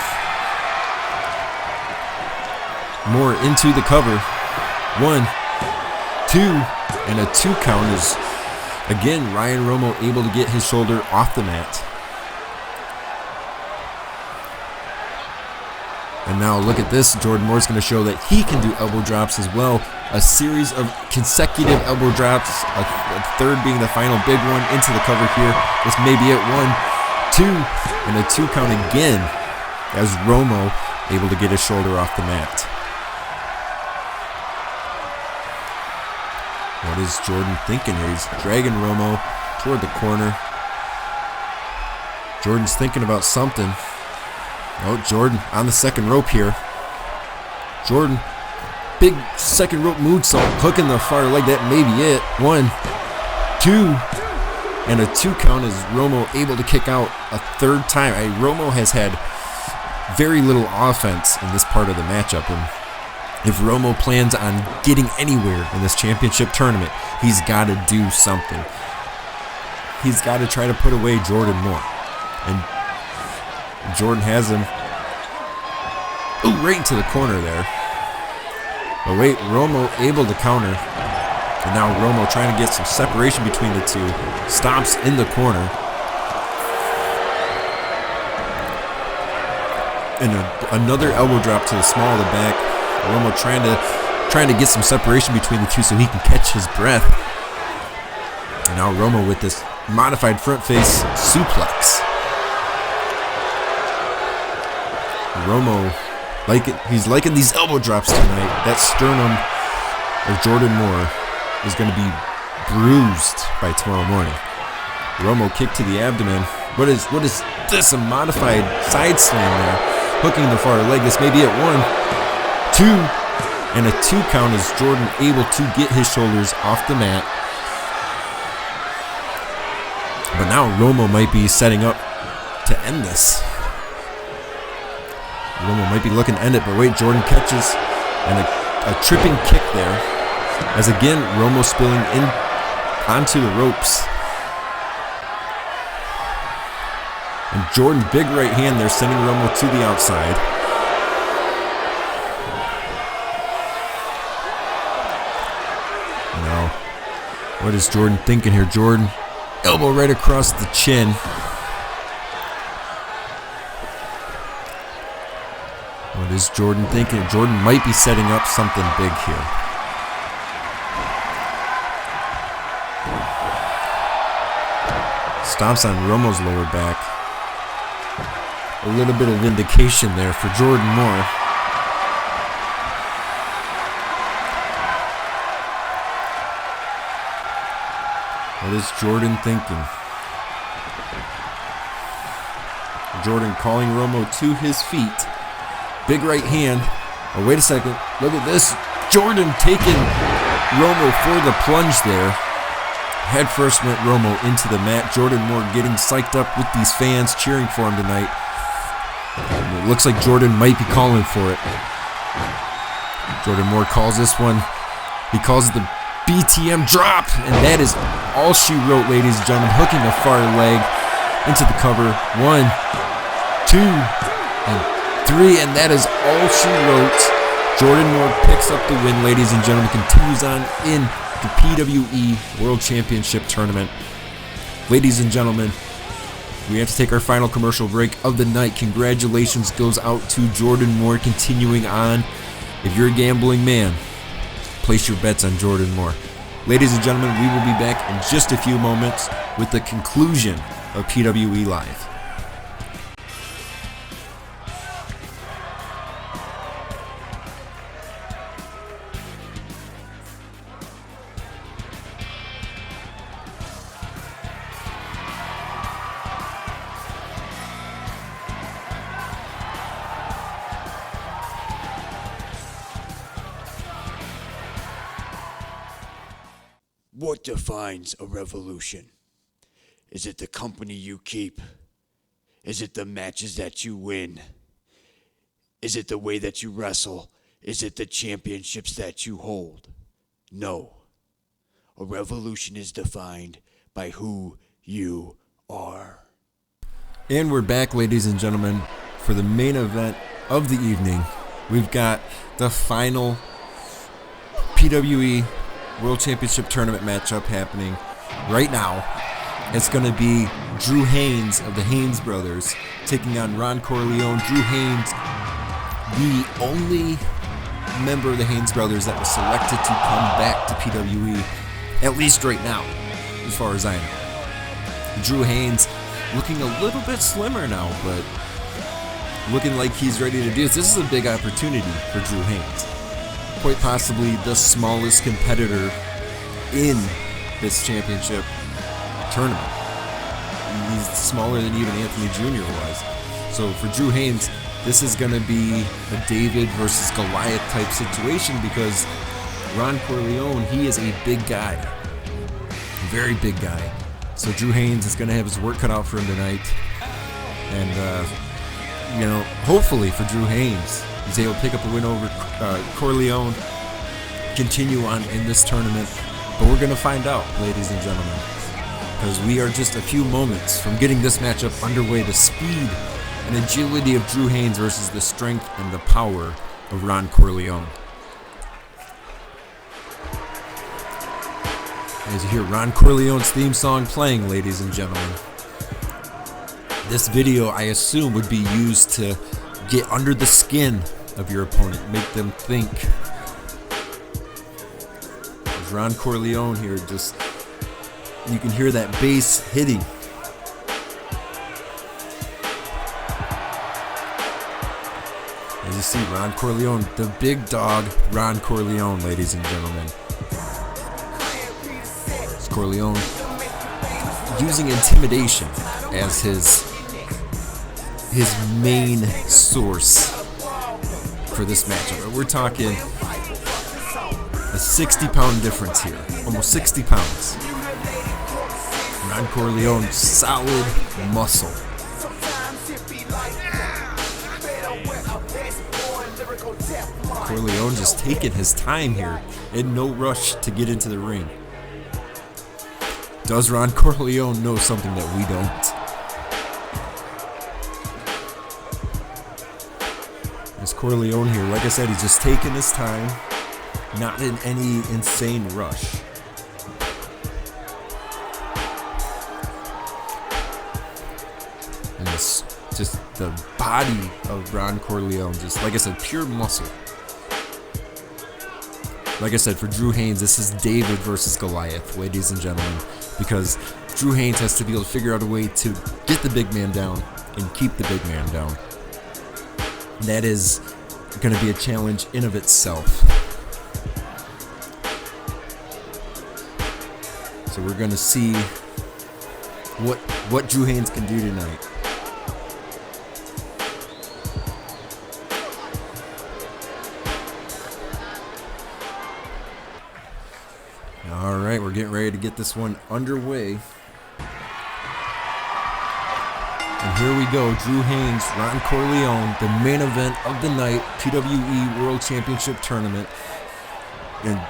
Moore into the cover. 1, 2, and a 2 count is, again, Ryan Romo able to get his shoulder off the mat. And now look at this. Jordan Moore's going to show that he can do elbow drops as well. A series of consecutive elbow drops, a third being the final big one into the cover here. This may be it. 1, 2, and a 2 count again as Romo able to get his shoulder off the mat. What is Jordan thinking here? He's dragging Romo toward the corner. Jordan's thinking about something. Oh, Jordan on the second rope here. Jordan, big second rope moonsault, hooking the far leg. That may be it. 1, 2, and a 2 count is Romo able to kick out a third time. Romo has had very little offense in this part of the matchup, and if Romo plans on getting anywhere in this championship tournament, he's got to do something. He's got to try to put away Jordan Moore. And Jordan has him. Ooh, right into the corner there. But wait, Romo able to counter. And now Romo trying to get some separation between the two. Stomps in the corner. And another elbow drop to the small of the back. Romo trying to get some separation between the two so he can catch his breath. And now Romo with this modified front face suplex. Romo, he's liking these elbow drops tonight. That sternum of Jordan Moore is going to be bruised by tomorrow morning. Romo kick to the abdomen. What is this? A modified side slam there, hooking the far leg. This may be at 1, 2, and a 2 count is Jordan able to get his shoulders off the mat. But now Romo might be setting up to end this. Romo might be looking to end it, but wait, Jordan catches and a tripping kick there. As again, Romo spilling in onto the ropes. And Jordan, big right hand there, sending Romo to the outside. Now, what is Jordan thinking here? Jordan, elbow right across the chin. What is Jordan thinking? Jordan might be setting up something big here. Stomps on Romo's lower back. A little bit of vindication there for Jordan Moore. What is Jordan thinking? Jordan calling Romo to his feet. Big right hand. Oh, wait a second. Look at this. Jordan taking Romo for the plunge there. Head first went Romo into the mat. Jordan Moore getting psyched up with these fans cheering for him tonight. And it looks like Jordan might be calling for it. Jordan Moore calls this one. He calls it the BTM drop. And that is all she wrote, ladies and gentlemen. Hooking the far leg into the cover. 1, 2, and 3, and that is all she wrote. Jordan Moore picks up the win, ladies and gentlemen, continues on in the PWE World Championship Tournament. Ladies and gentlemen, we have to take our final commercial break of the night. Congratulations goes out to Jordan Moore continuing on. If you're a gambling man, place your bets on Jordan Moore. Ladies and gentlemen, we will be back in just a few moments. with the conclusion of PWE Live. What defines a revolution? Is it the company you keep? Is it the matches that you win? Is it the way that you wrestle? Is it the championships that you hold? No. A revolution is defined by who you are. And we're back, ladies and gentlemen, for the main event of the evening. We've got the final PWE World Championship Tournament matchup happening right now. It's going to be Drew Haynes of the Haynes Brothers taking on Ron Corleone. Drew Haynes, the only member of the Haynes Brothers that was selected to come back to PWE, at least right now, as far as I know. Drew Haynes looking a little bit slimmer now, but looking like he's ready to do this. This is a big opportunity for Drew Haynes. Quite possibly the smallest competitor in this championship tournament. He's smaller than even Anthony Jr. was. So for Drew Haynes, this is going to be a David versus Goliath type situation because Ron Corleone, he is a big guy. A very big guy. So Drew Haynes is going to have his work cut out for him tonight. And, hopefully for Drew Haynes, he's able to pick up a win over Corleone, continue on in this tournament. But we're going to find out, ladies and gentlemen, because we are just a few moments from getting this matchup underway. The speed and agility of Drew Haynes versus the strength and the power of Ron Corleone. As you hear Ron Corleone's theme song playing, ladies and gentlemen, this video, I assume, would be used to get under the skin of your opponent, make them think. There's Ron Corleone here, just, you can hear that bass hitting. As you see, Ron Corleone, the big dog, Ron Corleone, ladies and gentlemen. It's Corleone using intimidation as his main source for this matchup. We're talking a 60-pound difference here, almost 60 pounds. Ron Corleone, solid muscle. Corleone just taking his time here, in no rush to get into the ring. Does Ron Corleone know something that we don't? There's Corleone here. Like I said, he's just taking his time, not in any insane rush. And it's just the body of Ron Corleone, just like I said, pure muscle. Like I said, for Drew Haynes, this is David versus Goliath, ladies and gentlemen, because Drew Haynes has to be able to figure out a way to get the big man down and keep the big man down. That is going to be a challenge in of itself. So we're going to see what Drew Haynes can do tonight. All right, we're getting ready to get this one underway. And here we go, Drew Haynes, Ron Corleone, the main event of the night, PWE World Championship Tournament. And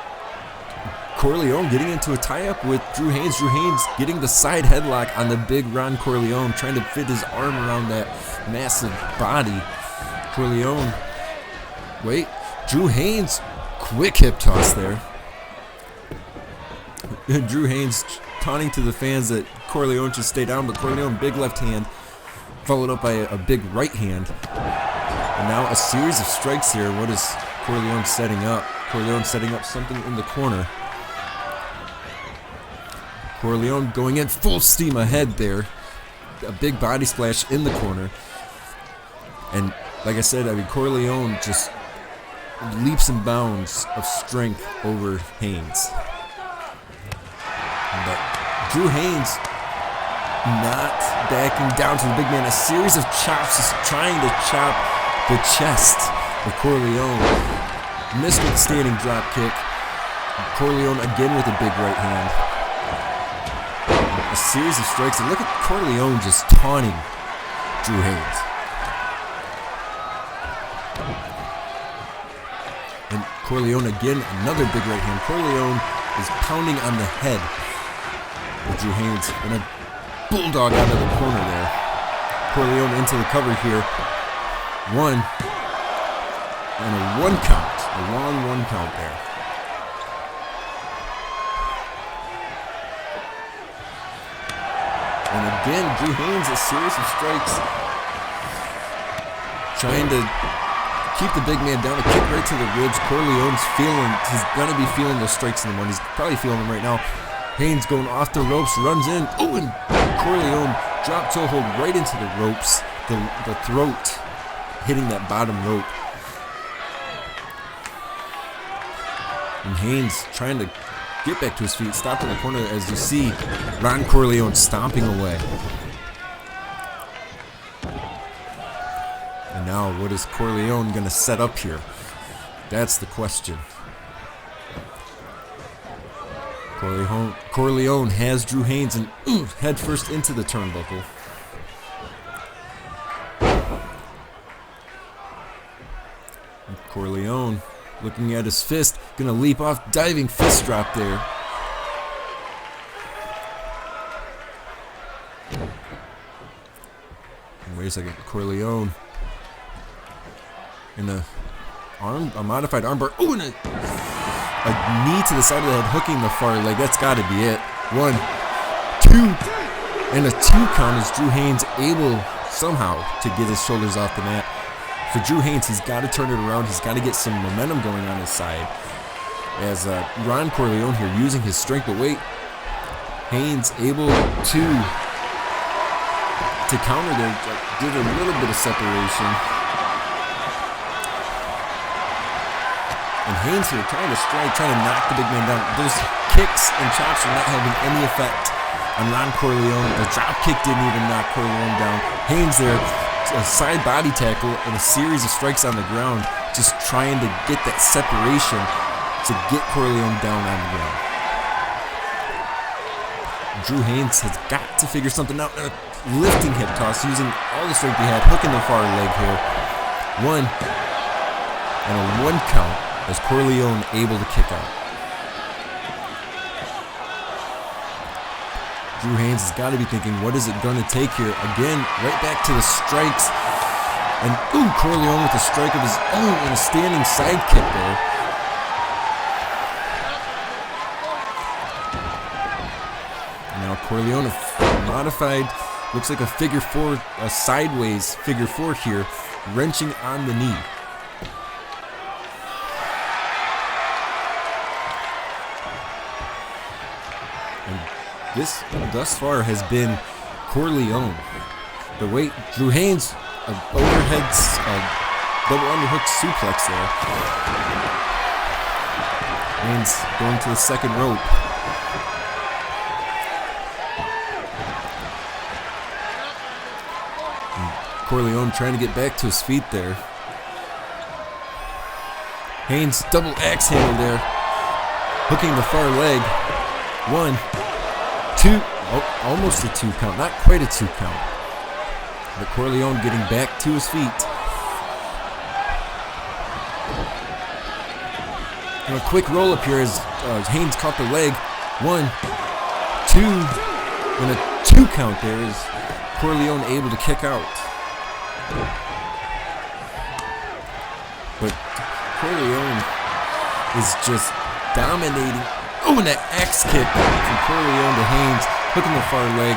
Corleone getting into a tie-up with Drew Haynes. Drew Haynes getting the side headlock on the big Ron Corleone, trying to fit his arm around that massive body. Corleone, wait, Drew Haynes, quick hip toss there. Drew Haynes taunting to the fans that Corleone should stay down, but Corleone, big left hand, followed up by a big right hand. And now a series of strikes here. What is Corleone setting up? Corleone setting up something in the corner. Corleone going in full steam ahead there. A big body splash in the corner. And like I said, Corleone just leaps and bounds of strength over Haynes. But Drew Haynes not backing down to the big man. A series of chops, just trying to chop the chest of Corleone. Missed with the standing drop kick. Corleone again with a big right hand. A series of strikes, and look at Corleone just taunting Drew Haynes. And Corleone again, another big right hand. Corleone is pounding on the head of Drew Haynes, and a bulldog out of the corner there. Corleone into the cover here. One, and a 1 count. A long 1 count there. And again, Drew Haynes, a series of strikes. Trying to keep the big man down, a kick right to the ribs. Corleone's he's going to be feeling those strikes in the morning. He's probably feeling them right now. Haynes going off the ropes, runs in. Oh, and Corleone drop toe hold right into the ropes. The throat hitting that bottom rope. And Haynes trying to get back to his feet, stopped in the corner as you see Ron Corleone stomping away. And now what is Corleone going to set up here? That's the question. Corleone has Drew Haynes and head first into the turnbuckle. And Corleone looking at his fist, gonna leap off, diving fist drop there. And wait a second, Corleone in a modified armbar. Oh, and a knee to the side of the head, hooking the far leg. That's got to be it. 1, 2, and a 2 count as Drew Haynes able somehow to get his shoulders off the mat. For Drew Haynes, he's got to turn it around. He's got to get some momentum going on his side. As Ron Corleone here using his strength, but wait, Haynes able to counter there, did a little bit of separation. And Haynes here trying to strike, trying to knock the big man down. Those kicks and chops are not having any effect on Ron Corleone. The drop kick didn't even knock Corleone down. Haynes there, a side body tackle and a series of strikes on the ground, just trying to get that separation to get Corleone down on the ground. Drew Haynes has got to figure something out. A lifting hip toss using all the strength he had, hooking the far leg here. 1 and a 1 count as Corleone able to kick out. Drew Haynes has got to be thinking, what is it going to take here? Again, right back to the strikes. And Corleone with a strike of his own and a standing side kick there. And now Corleone, modified, looks like a figure 4, a sideways figure 4 here, wrenching on the knee. This, thus far, has been Corleone. But wait, Drew Haynes, overhead, double underhook suplex there. Haynes going to the second rope. And Corleone trying to get back to his feet there. Haynes double axe handle there, hooking the far leg. 1, 2, almost a 2 count, not quite a 2 count. But Corleone getting back to his feet. And a quick roll up here as Haynes caught the leg. 1, 2, and a 2 count there as Corleone able to kick out. But Corleone is just dominating. Oh, and that axe kick from Corleone to Haynes, hooking the far leg.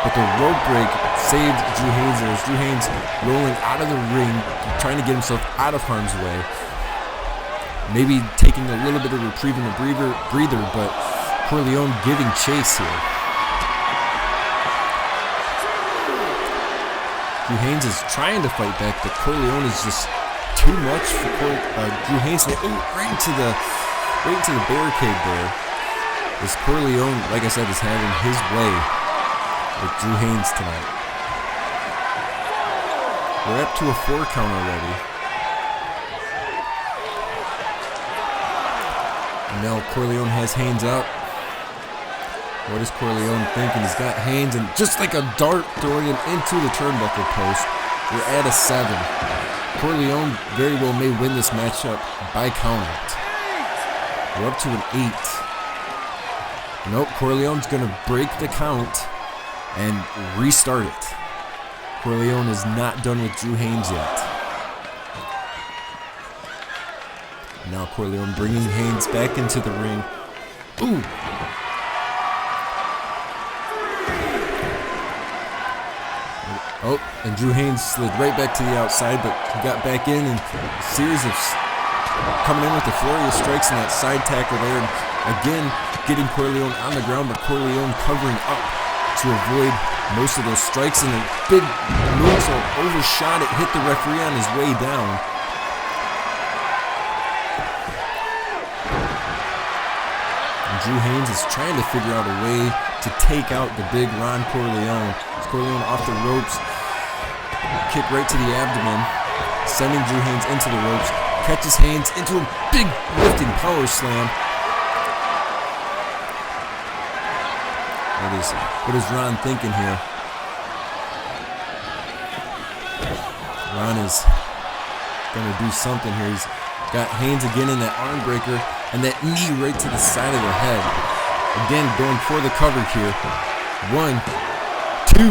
But the rope break saved Drew Haynes there. Drew Haynes rolling out of the ring, trying to get himself out of harm's way. Maybe taking a little bit of reprieve in the breather, but Corleone giving chase here. Drew Haynes is trying to fight back, but Corleone is just too much for Drew Haynes. Right into the barricade there. This Corleone, like I said, is having his way with Drew Haynes tonight. We're up to a 4 count already. And now Corleone has Haynes up. What is Corleone thinking? He's got Haynes, and just like a dart throwing him into the turnbuckle post. We're at a 7. Corleone very well may win this matchup by countout. We're up to an 8. Nope, Corleone's going to break the count and restart it. Corleone is not done with Drew Haynes yet. Now Corleone bringing Haynes back into the ring. Ooh! Oh, and Drew Haynes slid right back to the outside, but he got back in, and a series of coming in with a flurry of strikes and that side tackle there. And again, getting Corleone on the ground, but Corleone covering up to avoid most of those strikes. And a big moonsault overshot it, hit the referee on his way down. And Drew Haynes is trying to figure out a way to take out the big Ron Corleone. Corleone off the ropes, kick right to the abdomen, sending Drew Haynes into the ropes, catches Haynes into a big lifting power slam. What is Ron thinking here? Ron is going to do something here. He's got Haynes again in that arm breaker and that knee right to the side of the head. Again, going for the cover here. 1, 2,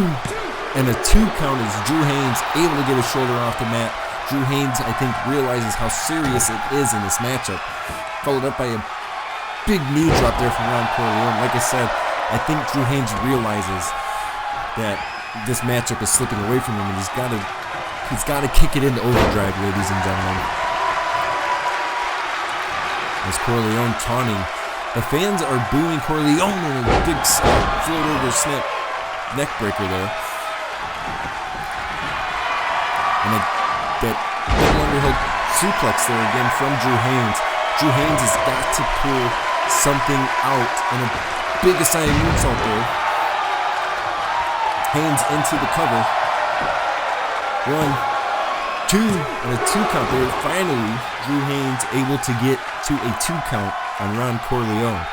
and a 2 count as Drew Haynes able to get his shoulder off the mat. Drew Haynes, I think, realizes how serious it is in this matchup. Followed up by a big knee drop there from Ron Corleone. Like I said, I think Drew Haynes realizes that this matchup is slipping away from him, and he's got to kick it into overdrive, ladies and gentlemen. As Corleone taunting, the fans are booing Corleone in a big float over snap neck breaker there. And that double underhook suplex there again from Drew Haynes. Drew Haynes has got to pull something out, and a big Asai moonsault there. Haynes into the cover. 1, 2, and a 2 count there. Finally, Drew Haynes able to get to a 2 count on Ron Corleone.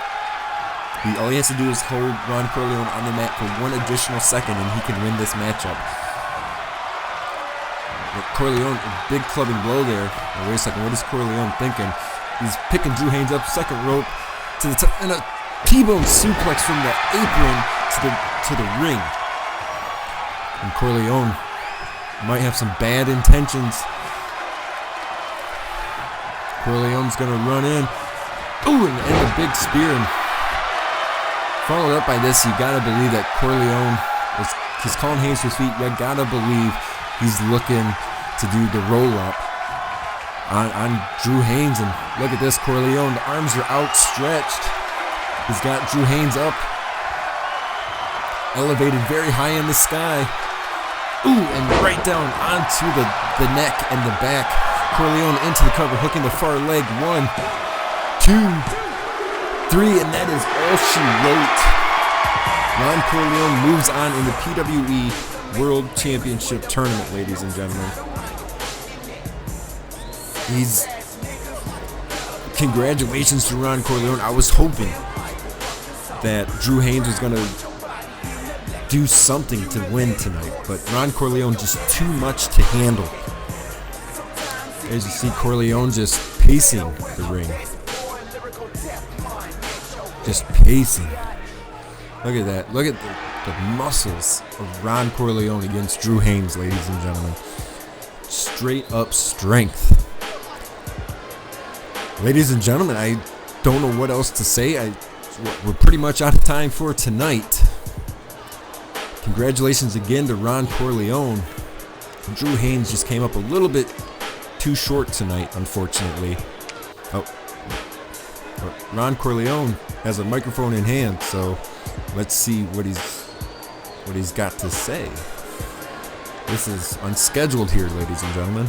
All he has to do is hold Ron Corleone on the mat for 1 additional second, and he can win this matchup. But Corleone, a big clubbing blow there. Now, wait a second, what is Corleone thinking? He's picking Drew Haynes up, second rope to the top, and a T-bone suplex from the apron to the ring. And Corleone might have some bad intentions. Corleone's gonna run in. Ooh, and a big spear. And followed up by this, you gotta believe that Corleone he's calling Haynes to his feet. You gotta believe he's looking to do the roll-up on Drew Haynes. And look at this, Corleone, the arms are outstretched. He's got Drew Haynes up, elevated very high in the sky. Ooh, and right down onto the neck and the back. Corleone into the cover, hooking the far leg. 1, 2, 3, and that is all she wrote. Ron Corleone moves on in the PWE World Championship Tournament, ladies and gentlemen. Congratulations to Ron Corleone. I was hoping that Drew Haynes was going to do something to win tonight, but Ron Corleone just too much to handle. As you see, Corleone just pacing the ring. Just pacing. Look at that. Look at the muscles of Ron Corleone against Drew Haynes, ladies and gentlemen. Straight up strength. Ladies and gentlemen, I don't know what else to say. We're pretty much out of time for tonight. Congratulations again to Ron Corleone. Drew Haynes just came up a little bit too short tonight, unfortunately. Oh. But Ron Corleone has a microphone in hand, so let's see what he's got to say. This is unscheduled here, ladies and gentlemen.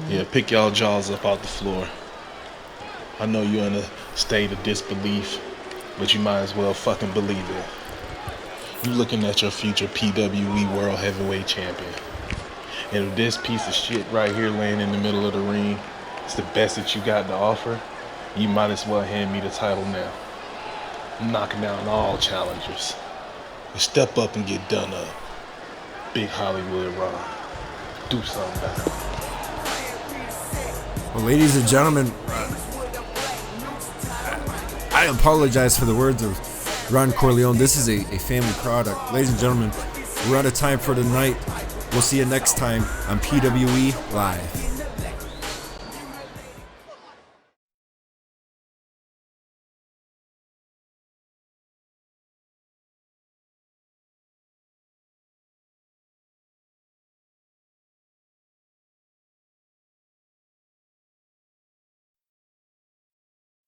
Yeah, pick y'all jaws up off the floor. I know you're in a state of disbelief, but you might as well fucking believe it. You're looking at your future PWE World Heavyweight Champion. And if this piece of shit right here laying in the middle of the ring is the best that you got to offer, you might as well hand me the title now. I'm knocking down all challengers. Step up and get done up. Big Hollywood Ron. Do something about it. Well, ladies and gentlemen, I apologize for the words of Ron Corleone. This is a family product. Ladies and gentlemen, we're out of time for tonight. We'll see you next time on PWE Live.